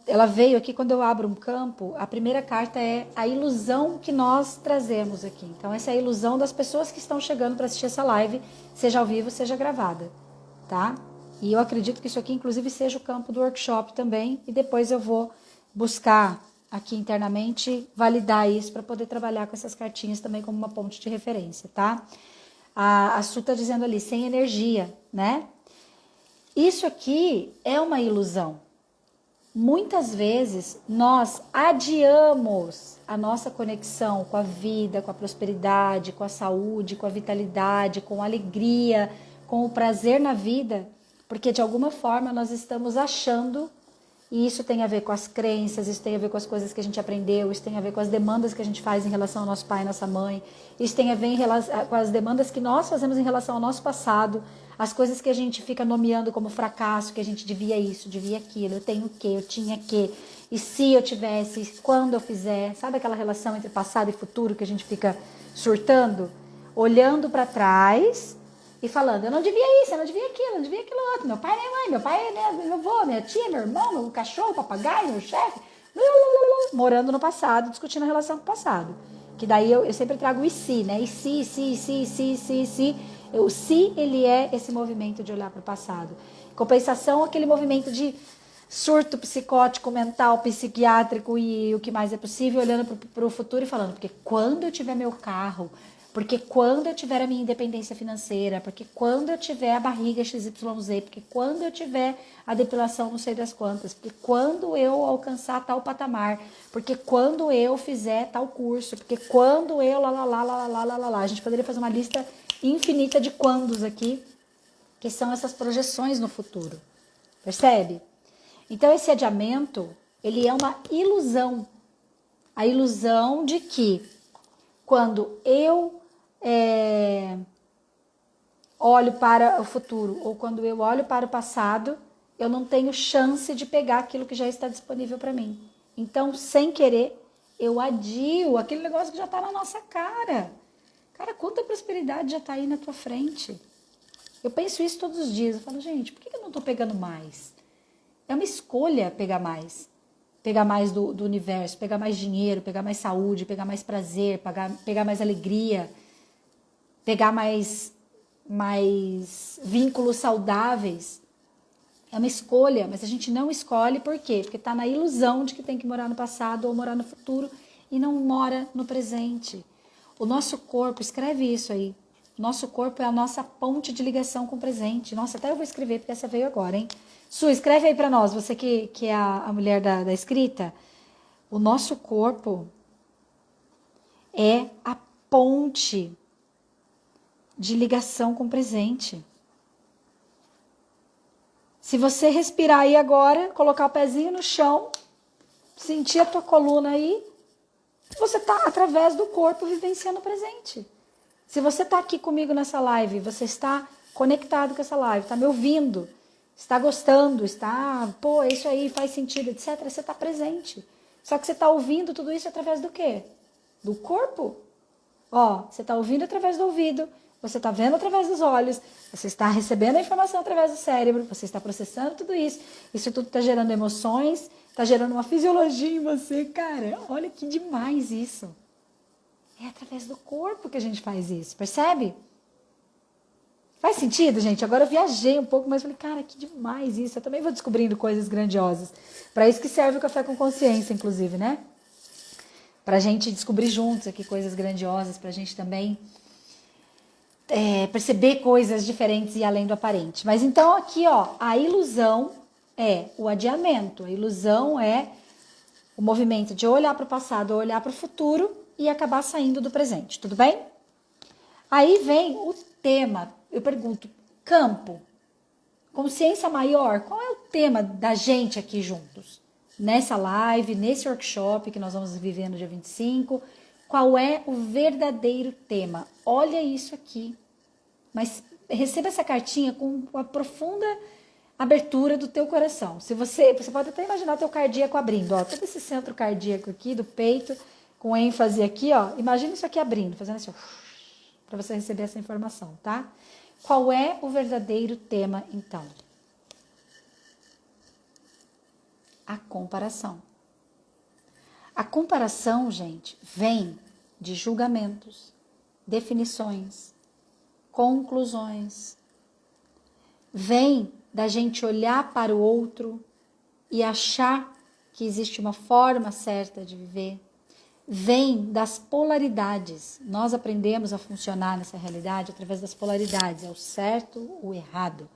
ela veio aqui quando eu abro um campo. A primeira carta é a ilusão que nós trazemos aqui. Então, essa é a ilusão das pessoas que estão chegando para assistir essa live, seja ao vivo, seja gravada, tá? E eu acredito que isso aqui, inclusive, seja o campo do workshop também. E depois eu vou buscar aqui internamente validar isso para poder trabalhar com essas cartinhas também como uma ponte de referência, tá? A Su está dizendo ali, sem energia, né? Isso aqui é uma ilusão. Muitas vezes nós adiamos a nossa conexão com a vida, com a prosperidade, com a saúde, com a vitalidade, com a alegria, com o prazer na vida, porque de alguma forma nós estamos achando, e isso tem a ver com as crenças, isso tem a ver com as coisas que a gente aprendeu, isso tem a ver com as demandas que a gente faz em relação ao nosso pai e nossa mãe, isso tem a ver com as demandas que nós fazemos em relação ao nosso passado, as coisas que a gente fica nomeando como fracasso, que a gente devia isso, devia aquilo, eu tenho o quê, eu tinha que, e se eu tivesse, quando eu fizer, sabe aquela relação entre passado e futuro que a gente fica surtando? Olhando para trás e falando, eu não devia isso, eu não devia aquilo, eu não devia aquilo outro, meu pai, minha mãe, meu pai, meu avô, minha tia, meu irmão, meu cachorro, papagaio, meu chefe, morando no passado, discutindo a relação com o passado. Que daí eu sempre trago o e se, né? E se. O se, ele é esse movimento de olhar para o passado. Compensação, aquele movimento de surto psicótico, mental, psiquiátrico e o que mais é possível, olhando para o futuro e falando, porque quando eu tiver meu carro, porque quando eu tiver a minha independência financeira, porque quando eu tiver a barriga XYZ, porque quando eu tiver a depilação não sei das quantas, porque quando eu alcançar tal patamar, porque quando eu fizer tal curso, porque quando eu lá. A gente poderia fazer uma lista infinita de quandos aqui, que são essas projeções no futuro. Percebe? Então esse adiamento, ele é uma ilusão. A ilusão de que quando eu olho para o futuro ou quando eu olho para o passado, eu não tenho chance de pegar aquilo que já está disponível para mim. Então, sem querer, eu adio aquele negócio que já está na nossa cara. Cara, quanta prosperidade já está aí na tua frente. Eu penso isso todos os dias. Eu falo, gente, por que eu não estou pegando mais? É uma escolha pegar mais. Pegar mais do universo, pegar mais dinheiro, pegar mais saúde, pegar mais prazer, pegar mais alegria, pegar mais vínculos saudáveis. É uma escolha, mas a gente não escolhe por quê? Porque está na ilusão de que tem que morar no passado ou morar no futuro e não mora no presente. O nosso corpo, escreve isso aí, nosso corpo é a nossa ponte de ligação com o presente. Nossa, até eu vou escrever porque essa veio agora, hein? Su, escreve aí para nós, você que é a mulher da escrita. O nosso corpo é a ponte de ligação com o presente. Se você respirar aí agora, colocar o pezinho no chão, sentir a tua coluna aí, você está, através do corpo, vivenciando o presente. Se você está aqui comigo nessa live, você está conectado com essa live, está me ouvindo, está gostando, está, pô, isso aí faz sentido, etc. Você está presente. Só que você está ouvindo tudo isso através do quê? Do corpo. Ó, você está ouvindo através do ouvido, você está vendo através dos olhos, você está recebendo a informação através do cérebro, você está processando tudo isso. Isso tudo está gerando emoções, está gerando uma fisiologia em você. Cara, olha que demais isso. É através do corpo que a gente faz isso, percebe? Faz sentido, gente? Agora eu viajei um pouco, mas falei, cara, que demais isso. Eu também vou descobrindo coisas grandiosas. Para isso que serve o Café com Consciência, inclusive, né? Para a gente descobrir juntos aqui coisas grandiosas, para a gente também perceber coisas diferentes e além do aparente. Mas então aqui, ó, a ilusão é o adiamento. A ilusão é o movimento de olhar para o passado ou olhar para o futuro e acabar saindo do presente, tudo bem? Aí vem o tema, eu pergunto, campo, consciência maior, qual é o tema da gente aqui juntos? Nessa live, nesse workshop que nós vamos viver no dia 25, qual é o verdadeiro tema? Olha isso aqui, mas receba essa cartinha com uma profunda abertura do teu coração. Se você pode até imaginar teu cardíaco abrindo, ó, todo esse centro cardíaco aqui do peito, com ênfase aqui, ó, imagina isso aqui abrindo, fazendo assim, para você receber essa informação, tá? Qual é o verdadeiro tema, então? A comparação. A comparação, gente, vem de julgamentos, definições, conclusões. Vem da gente olhar para o outro e achar que existe uma forma certa de viver. Vem das polaridades. Nós aprendemos a funcionar nessa realidade através das polaridades. É o certo, o errado.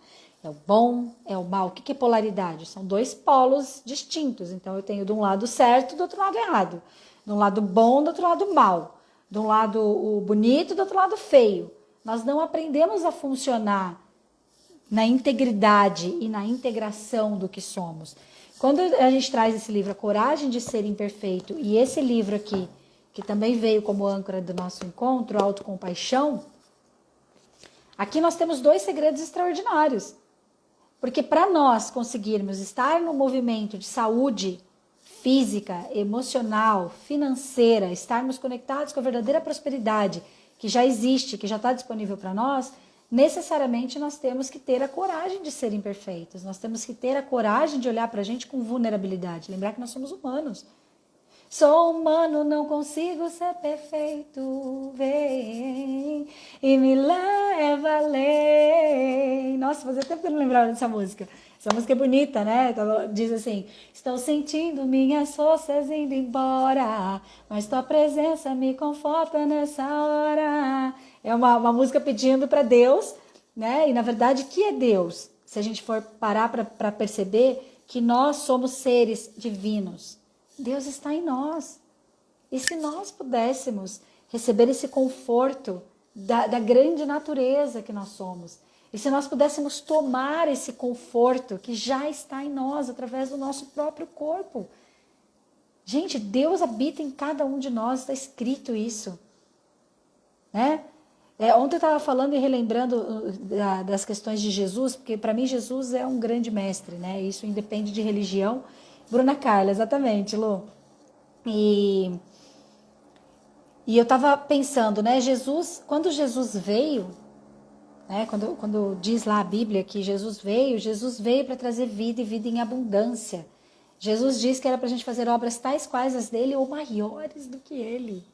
É o bom, é o mal. O que é polaridade? São dois polos distintos. Então, eu tenho de um lado certo, do outro lado errado. De um lado bom, do outro lado mal. De um lado o bonito, do outro lado feio. Nós não aprendemos a funcionar na integridade e na integração do que somos. Quando a gente traz esse livro, A Coragem de Ser Imperfeito, e esse livro aqui, que também veio como âncora do nosso encontro, Autocompaixão, aqui nós temos dois segredos extraordinários. Porque para nós conseguirmos estar no movimento de saúde física, emocional, financeira, estarmos conectados com a verdadeira prosperidade que já existe, que já está disponível para nós, necessariamente nós temos que ter a coragem de ser imperfeitos. Nós temos que ter a coragem de olhar para a gente com vulnerabilidade. Lembrar que nós somos humanos. Sou humano, não consigo ser perfeito. Vem e me leva além. Nossa, fazia tempo que eu não lembrava dessa música. Essa música é bonita, né? Diz assim: estou sentindo minhas forças indo embora, mas tua presença me conforta nessa hora. É uma música pedindo para Deus, né? E na verdade, o que é Deus? Se a gente for parar para perceber que nós somos seres divinos. Deus está em nós. E se nós pudéssemos receber esse conforto da grande natureza que nós somos, e se nós pudéssemos tomar esse conforto que já está em nós, através do nosso próprio corpo. Gente, Deus habita em cada um de nós, está escrito isso. Né? Ontem eu estava falando e relembrando das questões de Jesus, porque para mim Jesus é um grande mestre, né? Isso independe de religião. Bruna Carla, exatamente, Lu. E eu estava pensando, né? Quando Jesus veio, né? Quando diz lá a Bíblia que Jesus veio para trazer vida e vida em abundância. Jesus disse que era para a gente fazer obras tais quais as dele ou maiores do que ele.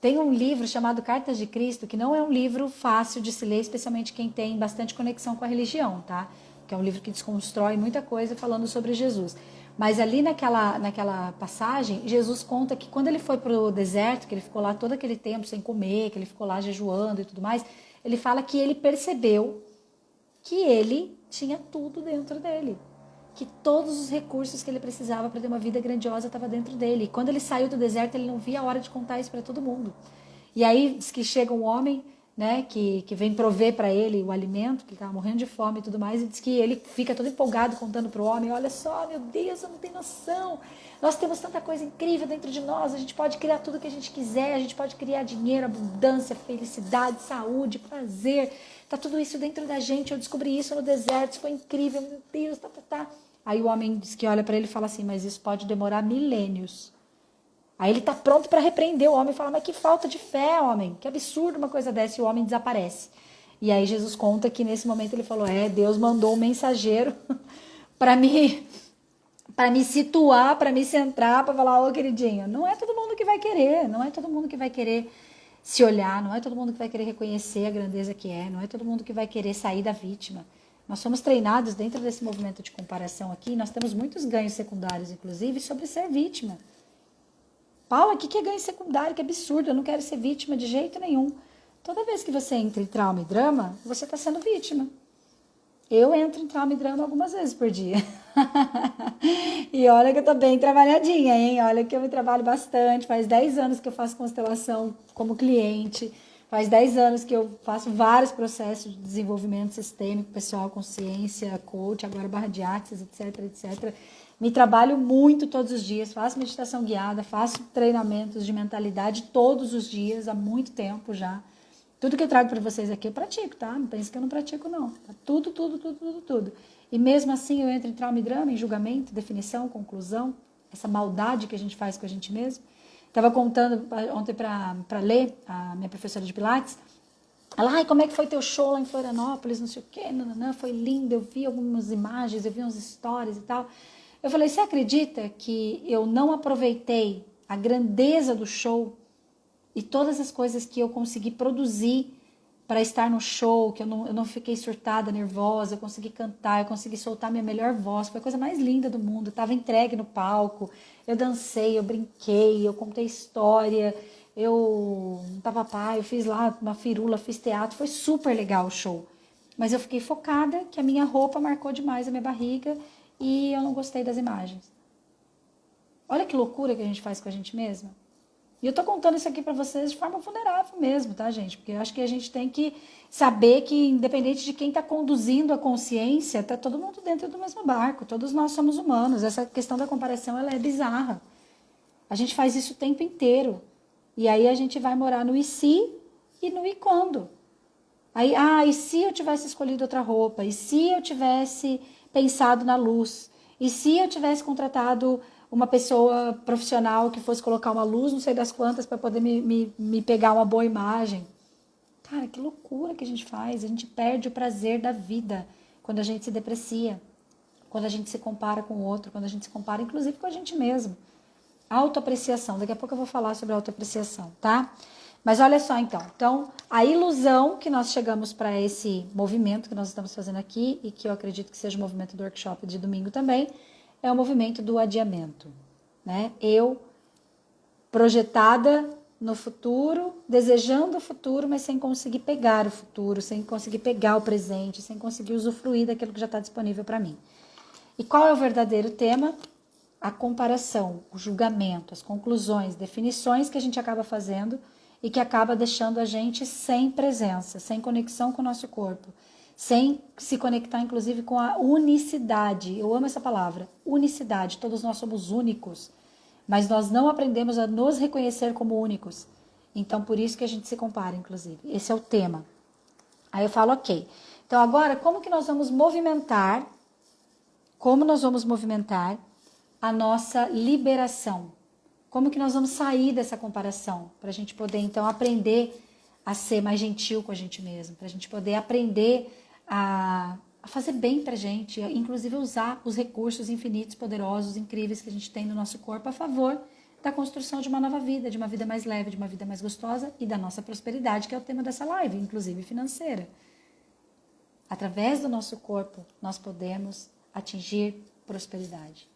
Tem um livro chamado Cartas de Cristo, que não é um livro fácil de se ler, especialmente quem tem bastante conexão com a religião, tá? Que é um livro que desconstrói muita coisa falando sobre Jesus. Mas ali naquela passagem, Jesus conta que quando ele foi para o deserto, que ele ficou lá todo aquele tempo sem comer, que ele ficou lá jejuando e tudo mais, ele fala que ele percebeu que ele tinha tudo dentro dele. Que todos os recursos que ele precisava para ter uma vida grandiosa estavam dentro dele. E quando ele saiu do deserto, ele não via a hora de contar isso para todo mundo. E aí diz que chega um homem, né, que vem prover para ele o alimento, que ele estava morrendo de fome e tudo mais, e diz que ele fica todo empolgado contando para o homem: olha só, meu Deus, eu não tenho noção, nós temos tanta coisa incrível dentro de nós, a gente pode criar tudo que a gente quiser, a gente pode criar dinheiro, abundância, felicidade, saúde, prazer, tá tudo isso dentro da gente, eu descobri isso no deserto, isso foi incrível, meu Deus, tá. Aí o homem diz que olha para ele e fala assim: mas isso pode demorar milênios. Aí ele está pronto para repreender o homem e fala: mas que falta de fé, homem, que absurdo uma coisa dessa, e o homem desaparece. E aí Jesus conta que nesse momento ele falou: Deus mandou um mensageiro para me situar, para me centrar, para falar: ô queridinho, não é todo mundo que vai querer, não é todo mundo que vai querer se olhar, não é todo mundo que vai querer reconhecer a grandeza que é, não é todo mundo que vai querer sair da vítima. Nós somos treinados dentro desse movimento de comparação aqui, nós temos muitos ganhos secundários, inclusive, sobre ser vítima. Paula, o que é ganho secundário? Que absurdo, eu não quero ser vítima de jeito nenhum. Toda vez que você entra em trauma e drama, você está sendo vítima. Eu entro em trauma e drama algumas vezes por dia. E olha que eu tô bem trabalhadinha, hein? Olha que eu me trabalho bastante, faz 10 anos que eu faço constelação como cliente, faz 10 anos que eu faço vários processos de desenvolvimento sistêmico, pessoal, consciência, coach, agora barra de axis, etc, etc. Me trabalho muito todos os dias, faço meditação guiada, faço treinamentos de mentalidade todos os dias, há muito tempo já. Tudo que eu trago para vocês aqui eu pratico, tá? Não pense que eu não pratico, não. Tudo. E mesmo assim eu entro em trauma e drama, em julgamento, definição, conclusão, essa maldade que a gente faz com a gente mesmo. Estava contando ontem para ler, a minha professora de Pilates, Ela, ai, como é que foi teu show lá em Florianópolis, não sei o quê, nananã, foi lindo, eu vi algumas imagens, eu vi uns stories e tal. Eu falei, você acredita que eu não aproveitei a grandeza do show e todas as coisas que eu consegui produzir para estar no show, que eu não fiquei surtada, nervosa, eu consegui cantar, eu consegui soltar minha melhor voz, foi a coisa mais linda do mundo, eu estava entregue no palco, eu dancei, eu brinquei, eu contei história, eu fiz lá uma firula, fiz teatro, foi super legal o show. Mas eu fiquei focada que a minha roupa marcou demais a minha barriga e eu não gostei das imagens. Olha que loucura que a gente faz com a gente mesma. E eu tô contando isso aqui para vocês de forma vulnerável mesmo, tá, gente? Porque eu acho que a gente tem que saber que, independente de quem está conduzindo a consciência, tá todo mundo dentro do mesmo barco. Todos nós somos humanos. Essa questão da comparação, ela é bizarra. A gente faz isso o tempo inteiro. E aí a gente vai morar no e se e no e quando. Aí, e se eu tivesse escolhido outra roupa? E se eu tivesse pensado na luz? E se eu tivesse contratado uma pessoa profissional que fosse colocar uma luz, não sei das quantas, para poder me pegar uma boa imagem? Cara, que loucura que a gente faz. A gente perde o prazer da vida quando a gente se deprecia, quando a gente se compara com o outro, quando a gente se compara, inclusive, com a gente mesmo. Autoapreciação. Daqui a pouco eu vou falar sobre autoapreciação, tá? Mas olha só então. Então, a ilusão que nós chegamos para esse movimento que nós estamos fazendo aqui, e que eu acredito que seja o movimento do workshop de domingo também, é o movimento do adiamento, né? Eu projetada no futuro, desejando o futuro, mas sem conseguir pegar o futuro, sem conseguir pegar o presente, sem conseguir usufruir daquilo que já está disponível para mim. E qual é o verdadeiro tema? A comparação, o julgamento, as conclusões, definições que a gente acaba fazendo e que acaba deixando a gente sem presença, sem conexão com o nosso corpo, sem se conectar inclusive com a unicidade. Eu amo essa palavra, unicidade. Todos nós somos únicos, mas nós não aprendemos a nos reconhecer como únicos. Então, por isso que a gente se compara, inclusive. Esse é o tema. Aí eu falo, ok. Então, agora, como que nós vamos movimentar? Como nós vamos movimentar a nossa liberação? Como que nós vamos sair dessa comparação? Para a gente poder, então, aprender a ser mais gentil com a gente mesmo. Para a gente poder aprender a fazer bem para a gente. Inclusive, usar os recursos infinitos, poderosos, incríveis que a gente tem no nosso corpo a favor da construção de uma nova vida, de uma vida mais leve, de uma vida mais gostosa e da nossa prosperidade, que é o tema dessa live, inclusive financeira. Através do nosso corpo, nós podemos atingir prosperidade.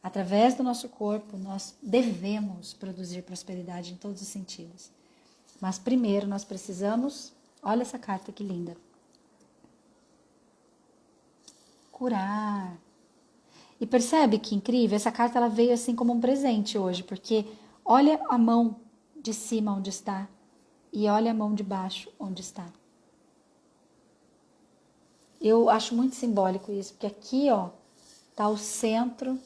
Através do nosso corpo, nós devemos produzir prosperidade em todos os sentidos. Mas primeiro nós precisamos, olha essa carta que linda, curar. E percebe que incrível? Essa carta ela veio assim como um presente hoje, porque olha a mão de cima onde está e olha a mão de baixo onde está. Eu acho muito simbólico isso, porque aqui, ó, tá o centro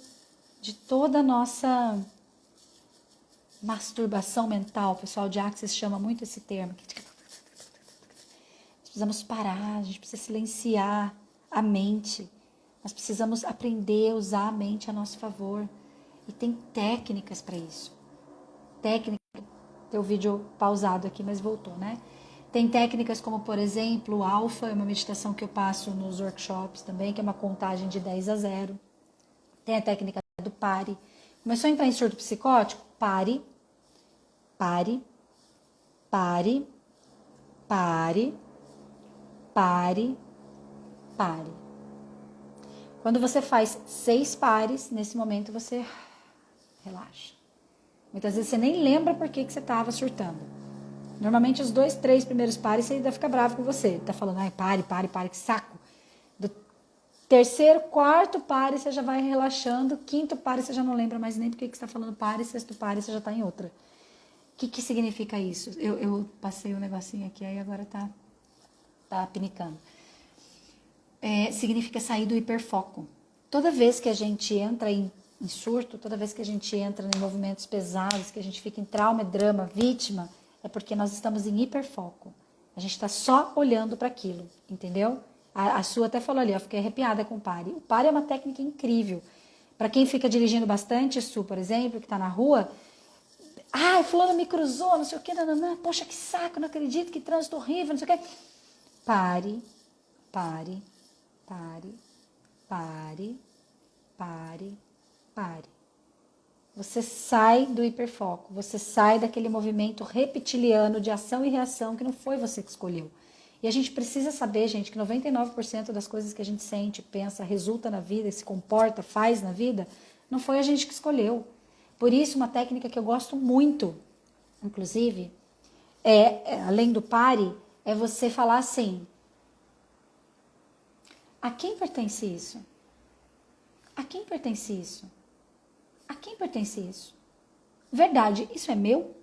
de toda a nossa masturbação mental. O pessoal de Axis chama muito esse termo. Nós precisamos parar, a gente precisa silenciar a mente. Nós precisamos aprender a usar a mente a nosso favor. E tem técnicas para isso. Técnica, tem o vídeo pausado aqui, mas voltou, né? Tem técnicas como, por exemplo, o Alpha, é uma meditação que eu passo nos workshops também, que é uma contagem de 10 a 0. Tem a técnica do pare. Começou a entrar em surto psicótico? Pare, pare, pare, pare, pare, pare. Quando você faz 6 pares, nesse momento você relaxa. Muitas vezes você nem lembra por que você estava surtando. Normalmente os 2, 3 primeiros pares você ainda fica bravo com você. Tá falando, ai, pare, que saco. Do terceiro, quarto pare você já vai relaxando. Quinto pare você já não lembra mais nem por que você está falando pare. Sexto pare você já está em outra. O que significa isso? Eu passei um negocinho aqui, aí agora tá pinicando. Significa sair do hiperfoco. Toda vez que a gente entra em surto, toda vez que a gente entra em movimentos pesados, que a gente fica em trauma, drama, vítima, é porque nós estamos em hiperfoco. A gente está só olhando para aquilo, entendeu? A Su até falou ali, eu fiquei arrepiada com o pare. O pare é uma técnica incrível. Para quem fica dirigindo bastante, Su, por exemplo, que está na rua, Ai, fulano me cruzou, não sei o que, não, poxa, que saco, não acredito, que trânsito horrível, não sei o que. Pare, pare, pare, pare, pare, pare. Você sai do hiperfoco, você sai daquele movimento reptiliano de ação e reação que não foi você que escolheu. E a gente precisa saber, gente, que 99% das coisas que a gente sente, pensa, resulta na vida, se comporta, faz na vida, não foi a gente que escolheu. Por isso, uma técnica que eu gosto muito, inclusive, além do pare, é você falar assim: a quem pertence isso? A quem pertence isso? A quem pertence isso? Verdade, isso é meu?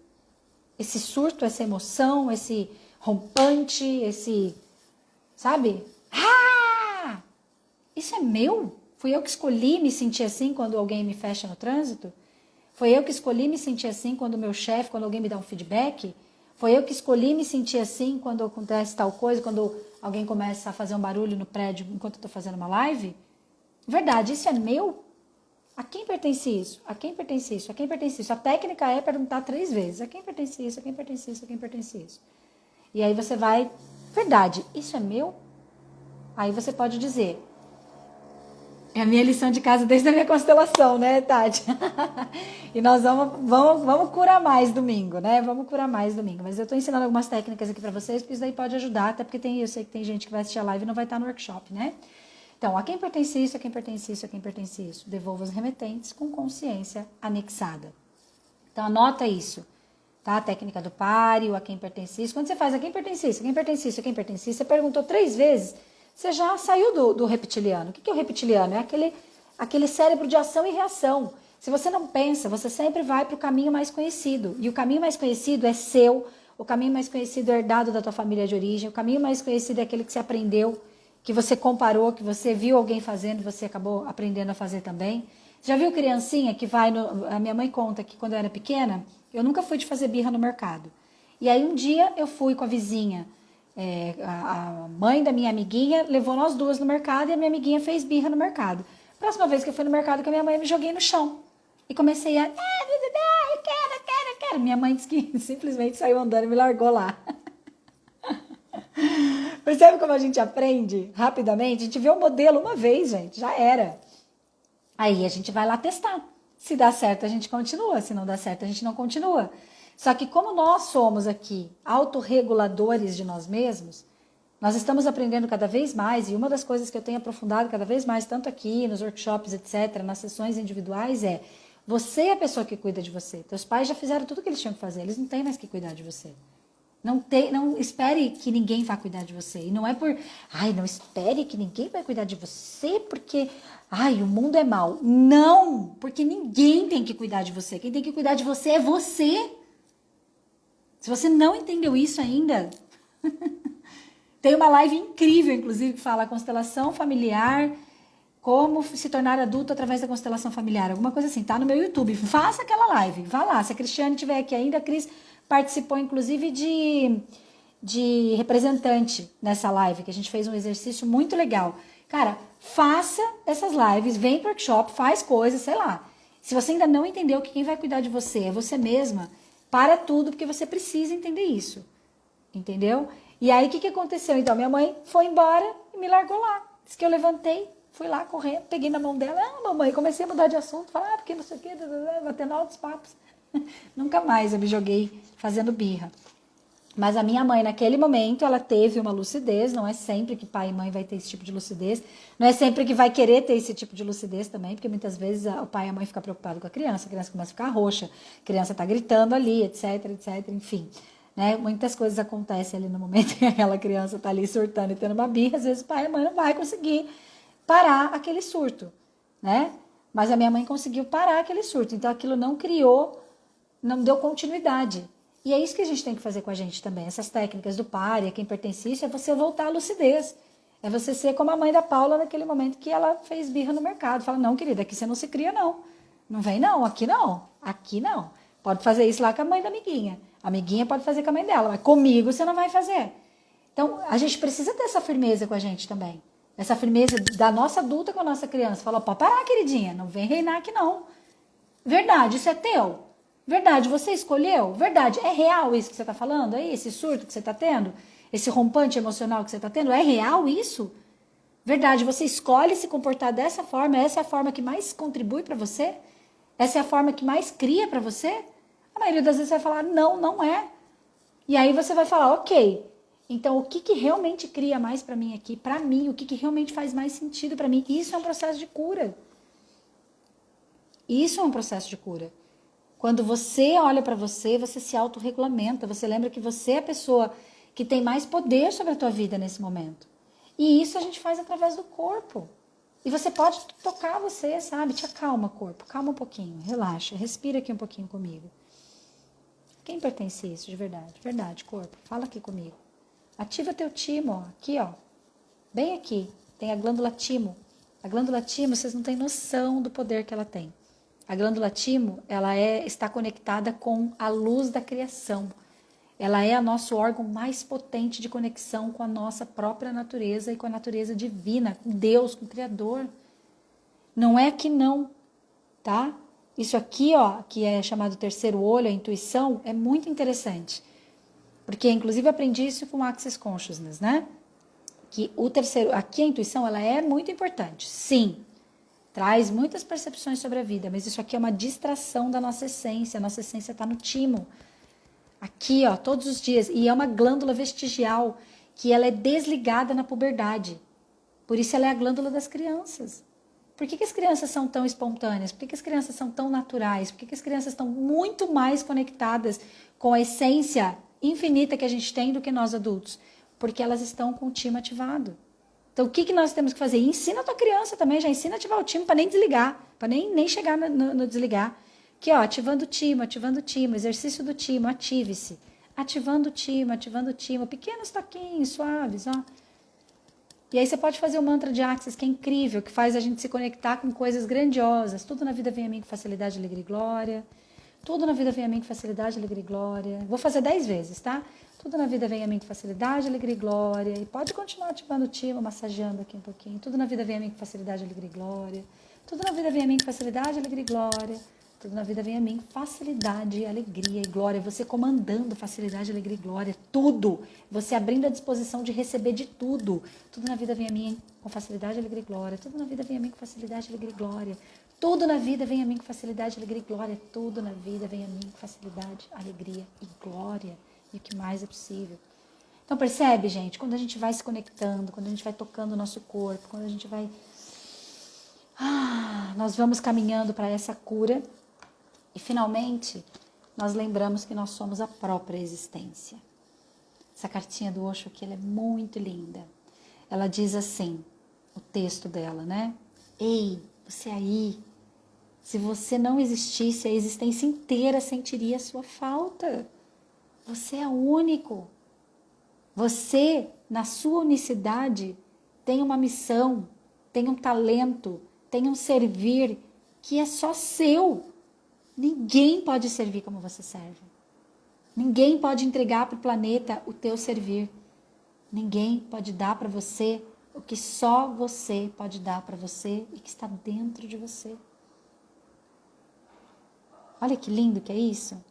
Esse surto, essa emoção, esse rompante, esse, sabe? Ah! Isso é meu? Fui eu que escolhi me sentir assim quando alguém me fecha no trânsito? Foi eu que escolhi me sentir assim quando o meu chefe, quando alguém me dá um feedback? Foi eu que escolhi me sentir assim quando acontece tal coisa, quando alguém começa a fazer um barulho no prédio enquanto eu estou fazendo uma live? Verdade, isso é meu? A quem pertence isso? A quem pertence isso? A quem pertence isso? A técnica é perguntar 3 vezes. A quem pertence isso? A quem pertence isso? A quem pertence isso? E aí você vai, verdade, isso é meu? Aí você pode dizer, é a minha lição de casa desde a minha constelação, né, Tati? E nós vamos curar mais domingo, né? Vamos curar mais domingo. Mas eu estou ensinando algumas técnicas aqui para vocês, porque isso daí pode ajudar, até porque eu sei que tem gente que vai assistir a live e não vai estar no workshop, né? Então, a quem pertence isso, a quem pertence isso, a quem pertence isso? Devolva os remetentes com consciência anexada. Então, anota isso, tá? A técnica do pare, o a quem pertence isso. Quando você faz a quem pertence isso, a quem pertence isso, a quem pertence isso, você perguntou 3 vezes, você já saiu do reptiliano. O que é o reptiliano? É aquele cérebro de ação e reação. Se você não pensa, você sempre vai para o caminho mais conhecido. E o caminho mais conhecido é seu, o caminho mais conhecido é herdado da tua família de origem, o caminho mais conhecido é aquele que você aprendeu, que você comparou, que você viu alguém fazendo e você acabou aprendendo a fazer também. Já viu criancinha que vai no... A minha mãe conta que quando eu era pequena, eu nunca fui de fazer birra no mercado. E aí um dia eu fui com a vizinha, a mãe da minha amiguinha levou nós duas no mercado e a minha amiguinha fez birra no mercado. Próxima vez que eu fui no mercado com a minha mãe, eu me joguei no chão. E comecei a... eu quero. Minha mãe disse que simplesmente saiu andando e me largou lá. Percebe como a gente aprende rapidamente? A gente vê o modelo uma vez, gente, já era. Aí a gente vai lá testar. Se dá certo, a gente continua. Se não dá certo, a gente não continua. Só que como nós somos aqui autorreguladores de nós mesmos, nós estamos aprendendo cada vez mais, e uma das coisas que eu tenho aprofundado cada vez mais, tanto aqui, nos workshops, etc., nas sessões individuais, é você é a pessoa que cuida de você. Teus pais já fizeram tudo o que eles tinham que fazer, eles não têm mais que cuidar de você. Não espere que ninguém vá cuidar de você. E não é por, não espere que ninguém vai cuidar de você porque, o mundo é mau. Não, porque ninguém tem que cuidar de você. Quem tem que cuidar de você é você. Se você não entendeu isso ainda, tem uma live incrível, inclusive, que fala constelação familiar, como se tornar adulto através da constelação familiar. Alguma coisa assim, tá no meu YouTube. Faça aquela live, vá lá. Se a Cristiane estiver aqui ainda, a Cris participou, inclusive, de representante nessa live, que a gente fez um exercício muito legal. Cara, faça essas lives, vem pro workshop, faz coisas, sei lá. Se você ainda não entendeu que quem vai cuidar de você é você mesma, para tudo, porque você precisa entender isso. Entendeu? E aí, o que aconteceu? Então, minha mãe foi embora e me largou lá. Diz que eu levantei, fui lá correndo, peguei na mão dela. Mamãe, comecei a mudar de assunto, falar, porque não sei o quê, batendo altos papos. Nunca mais eu me joguei fazendo birra. Mas a minha mãe, naquele momento, ela teve uma lucidez. Não é sempre que pai e mãe vai ter esse tipo de lucidez. Não é sempre que vai querer ter esse tipo de lucidez também, porque muitas vezes o pai e a mãe ficam preocupados com a criança começa a ficar roxa, a criança está gritando ali, etc, enfim. Né? Muitas coisas acontecem ali no momento que aquela criança está ali surtando e tendo uma birra. Às vezes o pai e a mãe não vai conseguir parar aquele surto, né? Mas a minha mãe conseguiu parar aquele surto. Então aquilo não deu continuidade. E é isso que a gente tem que fazer com a gente também. Essas técnicas do pare, a quem pertence isso, é você voltar à lucidez. É você ser como a mãe da Paula naquele momento que ela fez birra no mercado. Fala, não, querida, aqui você não se cria, não. Não vem, não. Aqui não. Aqui não. Pode fazer isso lá com a mãe da amiguinha. A amiguinha pode fazer com a mãe dela, mas comigo você não vai fazer. Então, a gente precisa ter essa firmeza com a gente também. Essa firmeza da nossa adulta com a nossa criança. Fala, pode parar, queridinha. Não vem reinar aqui, não. Verdade, isso é teu. Verdade, você escolheu? Verdade, é real isso que você está falando aí? Esse surto que você está tendo? Esse rompante emocional que você está tendo? É real isso? Verdade, você escolhe se comportar dessa forma? Essa é a forma que mais contribui para você? Essa é a forma que mais cria para você? A maioria das vezes você vai falar, não, não é. E aí você vai falar, ok, então o que, que realmente cria mais para mim aqui? Para mim, o que, que realmente faz mais sentido para mim? Isso é um processo de cura. Isso é um processo de cura. Quando você olha para você, você se autorregulamenta, você lembra que você é a pessoa que tem mais poder sobre a tua vida nesse momento. E isso a gente faz através do corpo. E você pode tocar você, sabe? Te acalma, corpo. Calma um pouquinho, relaxa, respira aqui um pouquinho comigo. Quem pertence a isso de verdade? Verdade, corpo. Fala aqui comigo. Ativa teu timo, ó. Aqui, ó. Bem aqui. Tem a glândula timo. A glândula timo, vocês não têm noção do poder que ela tem. A glândula timo, ela está conectada com a luz da criação. Ela é o nosso órgão mais potente de conexão com a nossa própria natureza e com a natureza divina, com Deus, com o Criador. Não é que não, tá? Isso aqui, ó, que é chamado terceiro olho, a intuição, é muito interessante. Porque, inclusive, eu aprendi isso com Access Consciousness, né? Que o terceiro, aqui a intuição, ela é muito importante. Sim, traz muitas percepções sobre a vida, mas isso aqui é uma distração da nossa essência. A nossa essência está no timo. Aqui, ó, todos os dias. E é uma glândula vestigial que ela é desligada na puberdade. Por isso ela é a glândula das crianças. Por que as crianças são tão espontâneas? Por que as crianças são tão naturais? Por que as crianças estão muito mais conectadas com a essência infinita que a gente tem do que nós adultos? Porque elas estão com o timo ativado. Então, o que nós temos que fazer? Ensina a tua criança também, já ensina a ativar o timo para nem desligar, para nem chegar no desligar. Aqui, ó, ativando o timo, exercício do timo, ative-se. Ativando o timo, pequenos toquinhos suaves, ó. E aí você pode fazer o mantra de Axis, que é incrível, que faz a gente se conectar com coisas grandiosas. Tudo na vida vem a mim com facilidade, alegria e glória. Tudo na vida vem a mim com facilidade, alegria e glória. Vou fazer 10 vezes, tá? Tudo na vida vem a mim com facilidade, alegria e glória. E pode continuar ativando o timo, massageando aqui um pouquinho. Tudo na vida vem a mim com facilidade, alegria e glória. Tudo na vida vem a mim com facilidade, alegria e glória. Tudo na vida vem a mim, facilidade, alegria e glória. Você comandando facilidade, alegria e glória. Tudo. Você abrindo a disposição de receber de tudo. Tudo na vida vem a mim com facilidade, alegria e glória. Tudo na vida vem a mim com facilidade, alegria e glória. Tudo na vida vem a mim com facilidade, alegria e glória. Tudo na vida vem a mim com facilidade, alegria e glória. E o que mais é possível. Então percebe, gente? Quando a gente vai se conectando, quando a gente vai tocando o nosso corpo, quando a gente vai... nós vamos caminhando para essa cura. E, finalmente, nós lembramos que nós somos a própria existência. Essa cartinha do Osho aqui, ela é muito linda. Ela diz assim, o texto dela, né? Ei, você aí, se você não existisse, a existência inteira sentiria a sua falta. Você é único. Você, na sua unicidade, tem uma missão, tem um talento, tem um servir que é só seu. Ninguém pode servir como você serve. Ninguém pode entregar para o planeta o teu servir. Ninguém pode dar para você o que só você pode dar para você e que está dentro de você. Olha que lindo que é isso.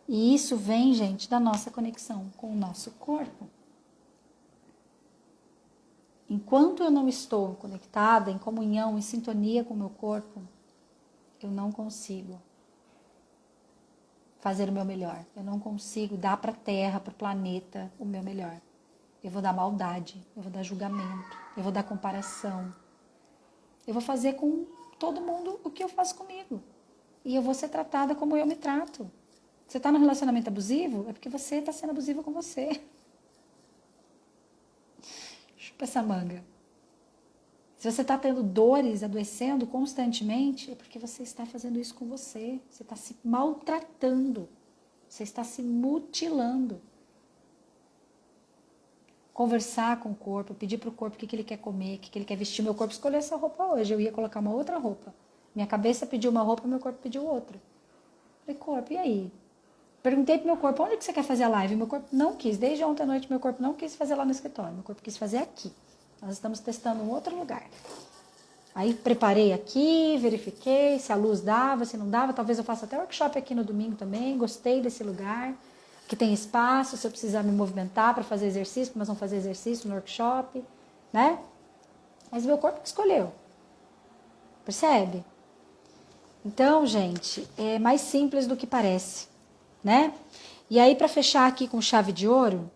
E isso vem, gente, da nossa conexão com o nosso corpo. Enquanto eu não estou conectada, em comunhão, em sintonia com o meu corpo, eu não consigo fazer o meu melhor. Eu não consigo dar para a Terra, para o planeta, o meu melhor. Eu vou dar maldade, eu vou dar julgamento, eu vou dar comparação. Eu vou fazer com todo mundo o que eu faço comigo. E eu vou ser tratada como eu me trato. Você está num relacionamento abusivo? É porque você está sendo abusivo com você. Chupa essa manga. Se você está tendo dores, adoecendo constantemente, é porque você está fazendo isso com você. Você está se maltratando. Você está se mutilando. Conversar com o corpo, pedir para o corpo o que ele quer comer, o que ele quer vestir. Meu corpo escolheu essa roupa hoje, eu ia colocar uma outra roupa. Minha cabeça pediu uma roupa, meu corpo pediu outra. Falei, corpo, e aí? Perguntei pro meu corpo, onde que você quer fazer a live? Meu corpo não quis. Desde ontem à noite, meu corpo não quis fazer lá no escritório. Meu corpo quis fazer aqui. Nós estamos testando um outro lugar. Aí preparei aqui, verifiquei se a luz dava, se não dava. Talvez eu faça até workshop aqui no domingo também. Gostei desse lugar, que tem espaço, se eu precisar me movimentar para fazer exercício, mas não fazer exercício no workshop, né? Mas meu corpo que escolheu. Percebe? Então, gente, é mais simples do que parece, né? E aí, para fechar aqui com chave de ouro,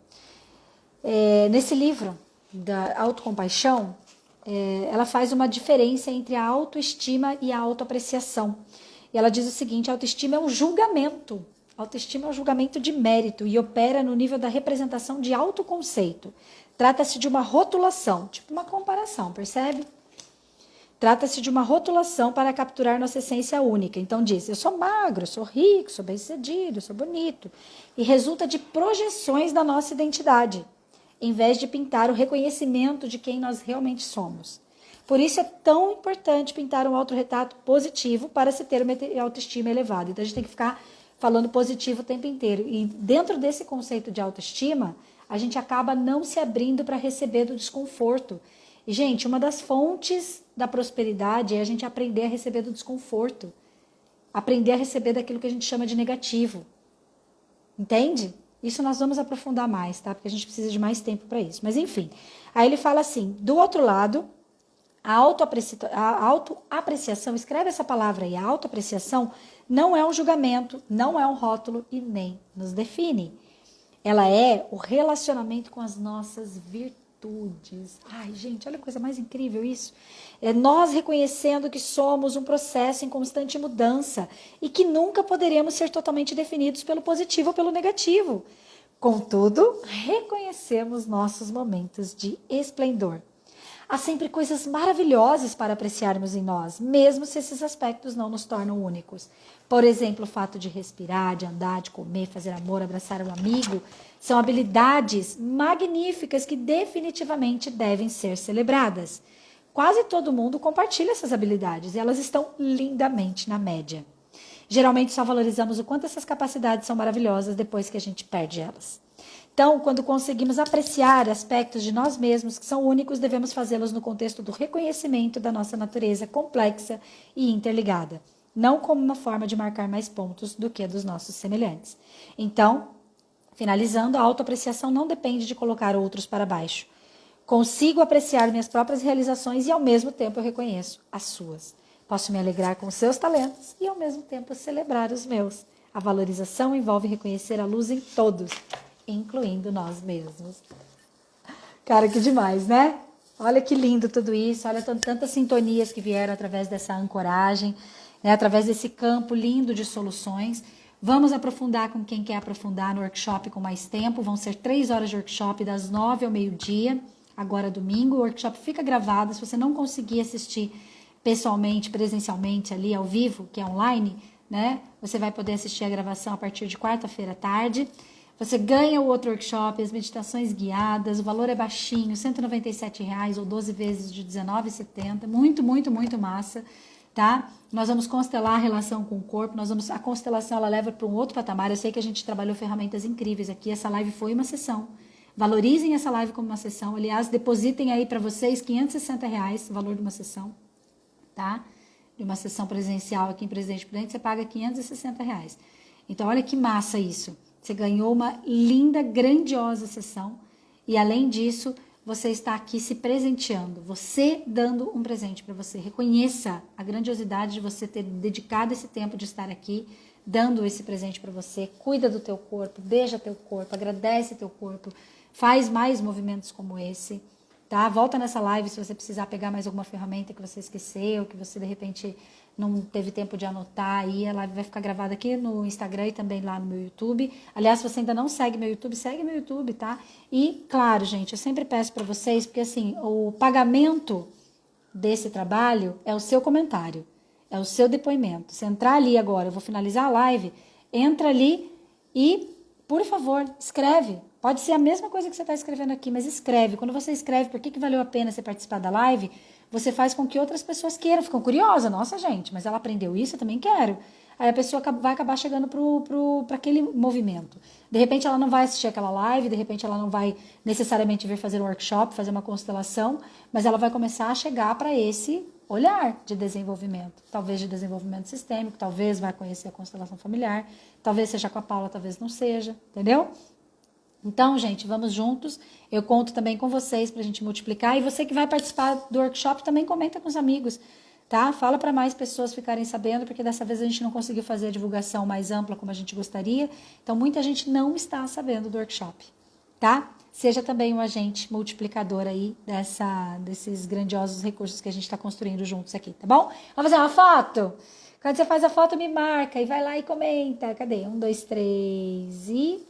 nesse livro da autocompaixão, ela faz uma diferença entre a autoestima e a autoapreciação. E ela diz o seguinte: a autoestima é um julgamento. A autoestima é um julgamento de mérito e opera no nível da representação de autoconceito. Trata-se de uma rotulação, tipo uma comparação, percebe? Trata-se de uma rotulação para capturar nossa essência única. Então diz, eu sou magro, eu sou rico, sou bem-sucedido, eu sou bonito. E resulta de projeções da nossa identidade, em vez de pintar o reconhecimento de quem nós realmente somos. Por isso é tão importante pintar um autorretrato positivo para se ter uma autoestima elevada. Então a gente tem que ficar falando positivo o tempo inteiro. E dentro desse conceito de autoestima, a gente acaba não se abrindo para receber do desconforto. E, gente, uma das fontes da prosperidade é a gente aprender a receber do desconforto. Aprender a receber daquilo que a gente chama de negativo. Entende? Isso nós vamos aprofundar mais, tá? Porque a gente precisa de mais tempo para isso. Mas, enfim. Aí ele fala assim, do outro lado, a autoapreciação, escreve essa palavra aí, a autoapreciação não é um julgamento, não é um rótulo e nem nos define. Ela é o relacionamento com as nossas virtudes. Ai, gente, olha a coisa mais incrível isso. É nós reconhecendo que somos um processo em constante mudança e que nunca poderemos ser totalmente definidos pelo positivo ou pelo negativo. Contudo, reconhecemos nossos momentos de esplendor. Há sempre coisas maravilhosas para apreciarmos em nós, mesmo se esses aspectos não nos tornam únicos. Por exemplo, o fato de respirar, de andar, de comer, fazer amor, abraçar um amigo, são habilidades magníficas que definitivamente devem ser celebradas. Quase todo mundo compartilha essas habilidades e elas estão lindamente na média. Geralmente só valorizamos o quanto essas capacidades são maravilhosas depois que a gente perde elas. Então, quando conseguimos apreciar aspectos de nós mesmos que são únicos, devemos fazê-los no contexto do reconhecimento da nossa natureza complexa e interligada, não como uma forma de marcar mais pontos do que dos nossos semelhantes. Então, finalizando, a autoapreciação não depende de colocar outros para baixo. Consigo apreciar minhas próprias realizações e, ao mesmo tempo, eu reconheço as suas. Posso me alegrar com os seus talentos e, ao mesmo tempo, celebrar os meus. A valorização envolve reconhecer a luz em todos, incluindo nós mesmos. Cara, que demais, né? Olha que lindo tudo isso, olha tantas sintonias que vieram através dessa ancoragem, né? Através desse campo lindo de soluções. Vamos aprofundar com quem quer aprofundar no workshop com mais tempo. Vão ser 3 horas de workshop, das 9 ao meio-dia, agora domingo. O workshop fica gravado, se você não conseguir assistir pessoalmente, presencialmente ali ao vivo, que é online, né? Você vai poder assistir a gravação a partir de quarta-feira à tarde. Você ganha o outro workshop, as meditações guiadas, o valor é baixinho, R$ 197,00 ou 12 vezes de R$19,70, muito, muito, muito massa, tá? Nós vamos constelar a relação com o corpo, a constelação ela leva para um outro patamar, eu sei que a gente trabalhou ferramentas incríveis aqui, essa live foi uma sessão, valorizem essa live como uma sessão, aliás, depositem aí para vocês R$560,00, o valor de uma sessão, tá? De uma sessão presencial aqui em Presidente Prudente, você paga R$560,00. Então, olha que massa isso. Você ganhou uma linda, grandiosa sessão e, além disso, você está aqui se presenteando, você dando um presente para você. Reconheça a grandiosidade de você ter dedicado esse tempo de estar aqui, dando esse presente para você. Cuida do teu corpo, beija teu corpo, agradece teu corpo, faz mais movimentos como esse, tá? Volta nessa live se você precisar pegar mais alguma ferramenta que você esqueceu, que você, de repente, não teve tempo de anotar aí, a live vai ficar gravada aqui no Instagram e também lá no meu YouTube. Aliás, se você ainda não segue meu YouTube, segue meu YouTube, tá? E, claro, gente, eu sempre peço para vocês, porque assim, o pagamento desse trabalho é o seu comentário, é o seu depoimento. Se entrar ali agora, eu vou finalizar a live, entra ali e, por favor, escreve. Pode ser a mesma coisa que você está escrevendo aqui, mas escreve. Quando você escreve por que valeu a pena você participar da live, você faz com que outras pessoas queiram, ficam curiosas. Nossa, gente, mas ela aprendeu isso, eu também quero. Aí a pessoa vai acabar chegando para aquele movimento. De repente ela não vai assistir aquela live, de repente ela não vai necessariamente vir fazer um workshop, fazer uma constelação, mas ela vai começar a chegar para esse olhar de desenvolvimento, talvez de desenvolvimento sistêmico, talvez vai conhecer a constelação familiar, talvez seja com a Paula, talvez não seja, entendeu? Então, gente, vamos juntos. Eu conto também com vocês para a gente multiplicar. E você que vai participar do workshop também comenta com os amigos, tá? Fala para mais pessoas ficarem sabendo, porque dessa vez a gente não conseguiu fazer a divulgação mais ampla como a gente gostaria. Então, muita gente não está sabendo do workshop, tá? Seja também um agente multiplicador aí desses grandiosos recursos que a gente está construindo juntos aqui, tá bom? Vamos fazer uma foto? Quando você faz a foto, me marca e vai lá e comenta. Cadê? 1, 2, 3 e...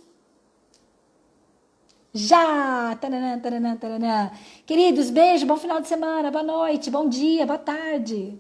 Já! Taranã, taranã, taranã. Queridos, beijo, bom final de semana, boa noite, bom dia, boa tarde.